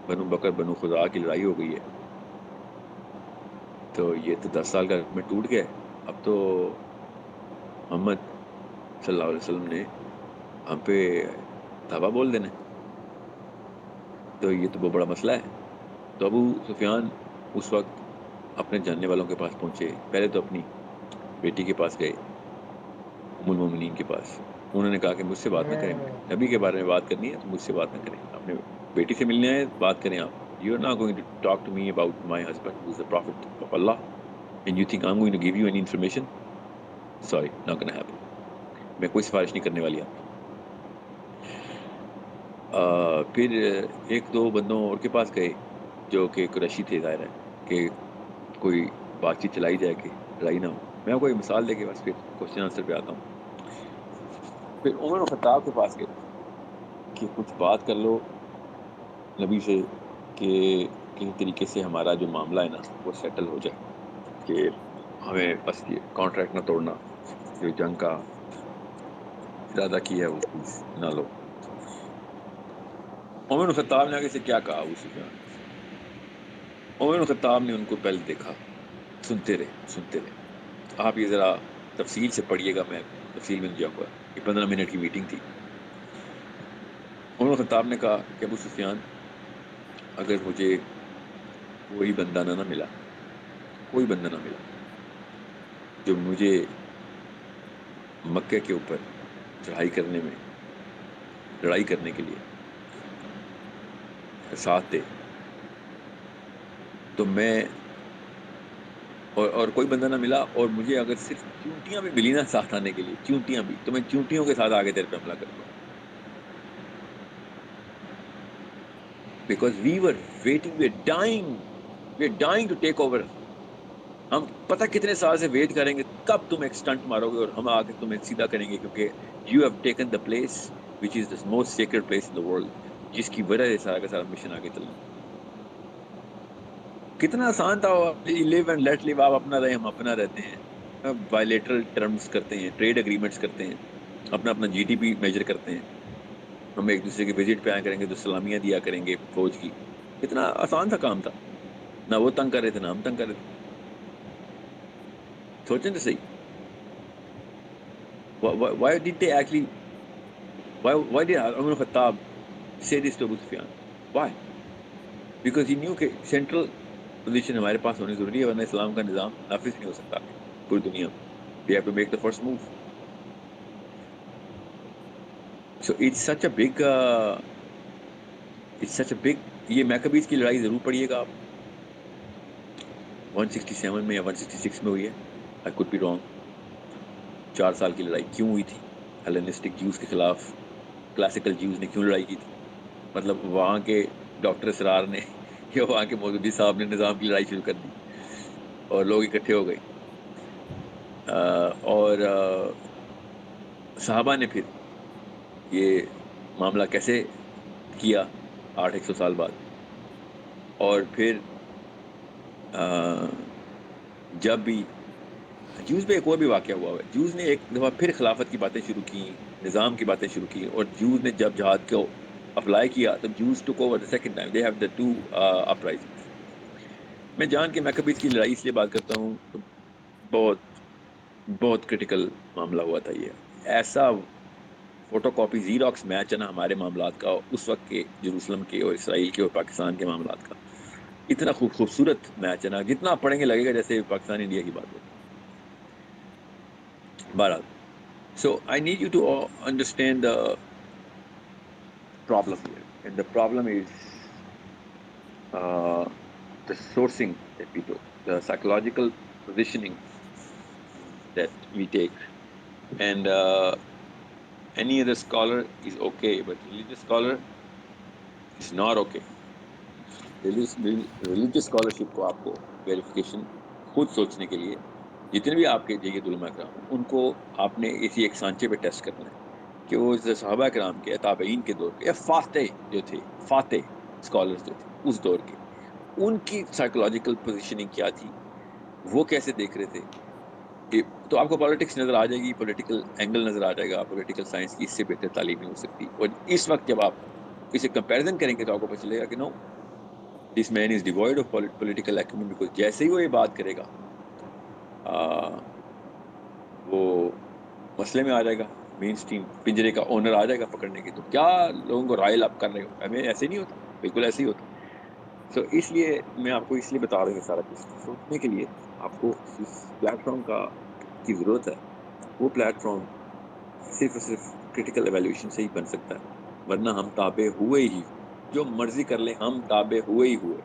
بنو بکر بنو خزاع کی لڑائی ہو گئی ہے, تو یہ تو 10 سال کا میں ٹوٹ گئے, اب تو محمد صلی اللہ علیہ وسلم نے ہم پہ دھابا بول دینا, تو یہ تو بہت بڑا مسئلہ ہے. تو ابو سفیان اس وقت اپنے جاننے والوں کے پاس پہنچے. پہلے تو اپنی بیٹی کے پاس گئے, ام المومنین کے پاس. انہوں نے کہا کہ مجھ سے بات نہ کریں, نبی کے بارے میں بات کرنی ہے تو مجھ سے بات نہ کریں, اپنے بیٹی سے ملنے آئے بات کریں آپ. You are not going to talk to me about my husband who is the prophet of Allah and you think I'm going to give you any information? Sorry, not going to happen. میں کوئی سفارش نہیں کرنے والی آپ کی. پھر ایک دو بندوں اور کے پاس گئے جو کہ قریشی تھے, ظاہر ہے کہ کوئی بات چیت چلائی جائے کہ لڑائی نہ ہو. میں کوئی مثال دے کے بس پھر کوشچن آنسر پہ آتا ہوں. پھر عمر و خطاب کے پاس گئے کہ کچھ بات کر لو نبی سے کہ کسی طریقے سے ہمارا جو معاملہ ہے نا وہ سیٹل ہو جائے, کہ ہمیں بس یہ کانٹریکٹ نہ توڑنا, جو جنگ کا ارادہ کیا ہے وہ چیز نہ لو. عمر الخطاب نے آگے سے کیا کہا ابو سفیان نے؟ عمر الخطاب نے ان کو پہلے دیکھا, سنتے رہے. آپ یہ ذرا تفصیل سے پڑھیے گا, میں تفصیل میں نہیں جاؤں گا, یہ 15 منٹ کی میٹنگ تھی. عمر الخطاب نے کہا کہ ابو سفیان, اگر مجھے کوئی بندہ نہ ملا جو مجھے مکہ کے اوپر چڑھائی کرنے میں, لڑائی کرنے کے لیے ساتھ دے, تو میں اور کوئی بندہ نہ ملا, اور مجھے اگر صرف چونٹیاں بھی ملی نا ساتھ آنے کے لیے, چونٹیاں بھی, تو میں چونٹیوں کے ساتھ آگے تیرے پہ حملہ کروں گا. Because we were waiting, we were dying we are dying to take over. ہم پتہ کتنے سال سے ویٹ کریں گے کب تم ایک اسٹنٹ مارو گے اور ہم آ کے تمہیں سیدھا کریں گے, کیونکہ you have taken the place which is the most sacred place in the world, جس کی وجہ سے سارا کا سارا مشن آگے چلنا. کتنا آسان تھا, لیو اینڈ لیٹ لیو, آپ اپنا رہیں ہم اپنا رہتے ہیں, بائیلیٹرل ٹرمز کرتے ہیں, ٹریڈ اگریمنٹس کرتے ہیں, اپنا اپنا جی ڈی پی میجر کرتے ہیں, ہم ایک دوسرے کے وزٹ پہ آیا کریں گے تو سلامیاں دیا کریں گے فوج کی. کتنا آسان تھا کام تھا, نہ وہ تنگ کر رہے تھے نہ ہم تنگ کر رہے تھے. سوچیں تو صحیح, why did they actually why did Umar Khattab say this to Abu Sufyan? Why? Because he knew کہ سینٹرل پوزیشن ہمارے پاس ہونی ضروری ہے, ورنہ اسلام کا نظام نافذ نہیں ہو سکتا پوری دنیا میں. We have to make the first move. So it's such a big یہ میکبیز کی لڑائی ضرور پڑھیے گا آپ, 167 میں یا 166 میں ہوئی ہے, I could be wrong. 4 سال کی لڑائی کیوں ہوئی تھی؟ ہیلینسٹک جیوز کے خلاف کلاسیکل جیوز نے کیوں لڑائی کی تھی؟ مطلب وہاں کے ڈاکٹر اسرار نے یا وہاں کے مودودی صاحب نے نظام کی لڑائی شروع کر دی اور لوگ اکٹھے ہو گئے, اور صحابہ نے پھر یہ معاملہ کیسے کیا 800 سال بعد. اور پھر جب بھی جوز پہ ایک اور بھی واقعہ ہوا ہے, جوز نے ایک دفعہ پھر خلافت کی باتیں شروع کی, نظام کی باتیں شروع کی, اور جوز نے جب جہاد کو اپلائی کیا تب Jews took over the second time. They have the two uprisings. میں جان کے میکبیز کی لڑائی اس لیے بات کرتا ہوں, بہت بہت کرٹیکل معاملہ ہوا تھا یہ. ایسا فوٹو کاپی زیروکس میچ ہے نا ہمارے معاملات کا اس وقت کے جروسلم کے اور اسرائیل کے اور پاکستان کے معاملات کا, اتنا خوبصورت میچ ہے نا, جتنا آپ پڑھیں گے لگے گا جیسے پاکستان انڈیا کی بات ہو. بہرحال, so I need you to understand the problem here, and the problem is the sourcing that we do, the psychological positioning that we take, and any other scholar is okay, but religious scholar is not okay. Religious scholarship کو آپ کو verification خود سوچنے کے لیے جتنے بھی آپ کے جیت علماء کرام ہیں ان کو آپ نے اسی ایک سانچے پہ ٹیسٹ کرنا ہے کہ وہ صحابہ کرام کے تابعین کے دور کے یا فاتح جو تھے, فاتح اسکالرز جو تھے اس دور کے, ان کی سائیکولوجیکل پوزیشننگ کیا تھی, وہ کیسے دیکھ رہے تھے. تو آپ کو پالیٹکس نظر آ جائے گی, پولیٹیکل اینگل نظر آ جائے گا, پولیٹیکل سائنس کی اس سے بہتر تعلیم نہیں ہو سکتی. اور اس وقت جب آپ اسے کمپیریزن کریں گے تو آپ کو پتہ چلے گا کہ no, this man is devoid of political acumen, because جیسے ہی وہ یہ بات کرے گا وہ مسئلے میں آ جائے گا, مین اسٹریم پنجرے کا اونر آ جائے گا پکڑنے کے, تو کیا لوگوں کو رائل آپ کر رہے ہو, ہمیں ایسے نہیں ہوتا, بالکل ایسے ہی ہوتا. سو اس لیے میں آپ کو اس لیے بتا رہا ہوں سارا کچھ سوچنے کے لیے آپ کو اس پلیٹ فارم کی ضرورت ہے. وہ پلیٹ فارم صرف اور صرف کرٹیکل ایویلیویشن سے ہی بن سکتا ہے, ورنہ ہم تابع ہوئے ہی, جو مرضی کر لیں ہم تابع ہوئے ہی ہوئے.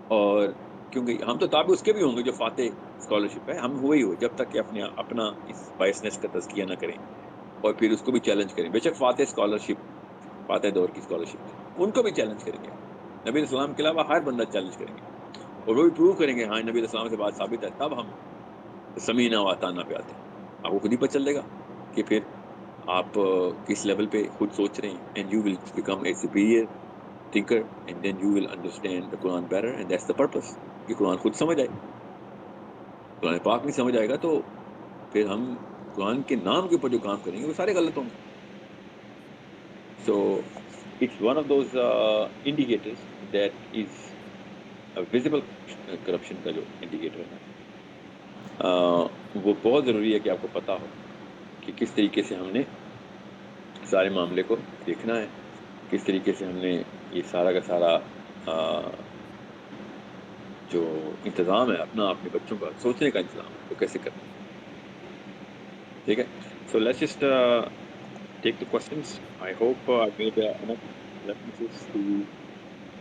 اور کیونکہ ہم تو تابع اس کے بھی ہوں گے جو فاتح اسکالرشپ ہے, ہم ہوئے ہی ہوئے جب تک کہ اپنا اس بائسنس کا تزکیہ نہ کریں اور پھر اس کو بھی چیلنج کریں. بے شک فاتح اسکالرشپ فاتح دور کی اسکالرشپ تھی, ان کو بھی چیلنج کریں گے, نبی علیہ السلام کے علاوہ ہر بندہ چیلنج کریں گے, اور وہ بھی پروو کریں گے ہاں نبی علیہ السلام سے بات ثابت ہے, تب ہم سمینا و اطعنا پہ آتے ہیں. آپ کو خود ہی پتہ چل جائے گا کہ پھر آپ کس لیول پہ خود سوچ رہے ہیں, and you will become a superior thinker, and then you will understand the Quran better, and that's the purpose, کہ قرآن خود سمجھ آئے. قرآن پاک نہیں سمجھ آئے گا تو پھر ہم قرآن کے نام کے اوپر جو کام کریں گے وہ سارے غلط ہوں گے. So it's one of those indicators that is a visible corruption کا جو انڈیکیٹر ہے وہ بہت ضروری ہے کہ آپ کو پتا ہو کہ کس طریقے سے ہم نے سارے معاملے کو دیکھنا ہے, کس طریقے سے ہم نے یہ سارا کا سارا جو انتظام ہے اپنا اپنے بچوں کا سوچنے کا انتظام ہے وہ کیسے کرنا ہے. ٹھیک ہے, so let's just take the questions. I hope I made enough references to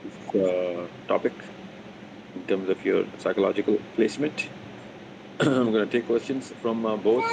this topic in terms of your psychological placement. I'm going to take questions from both.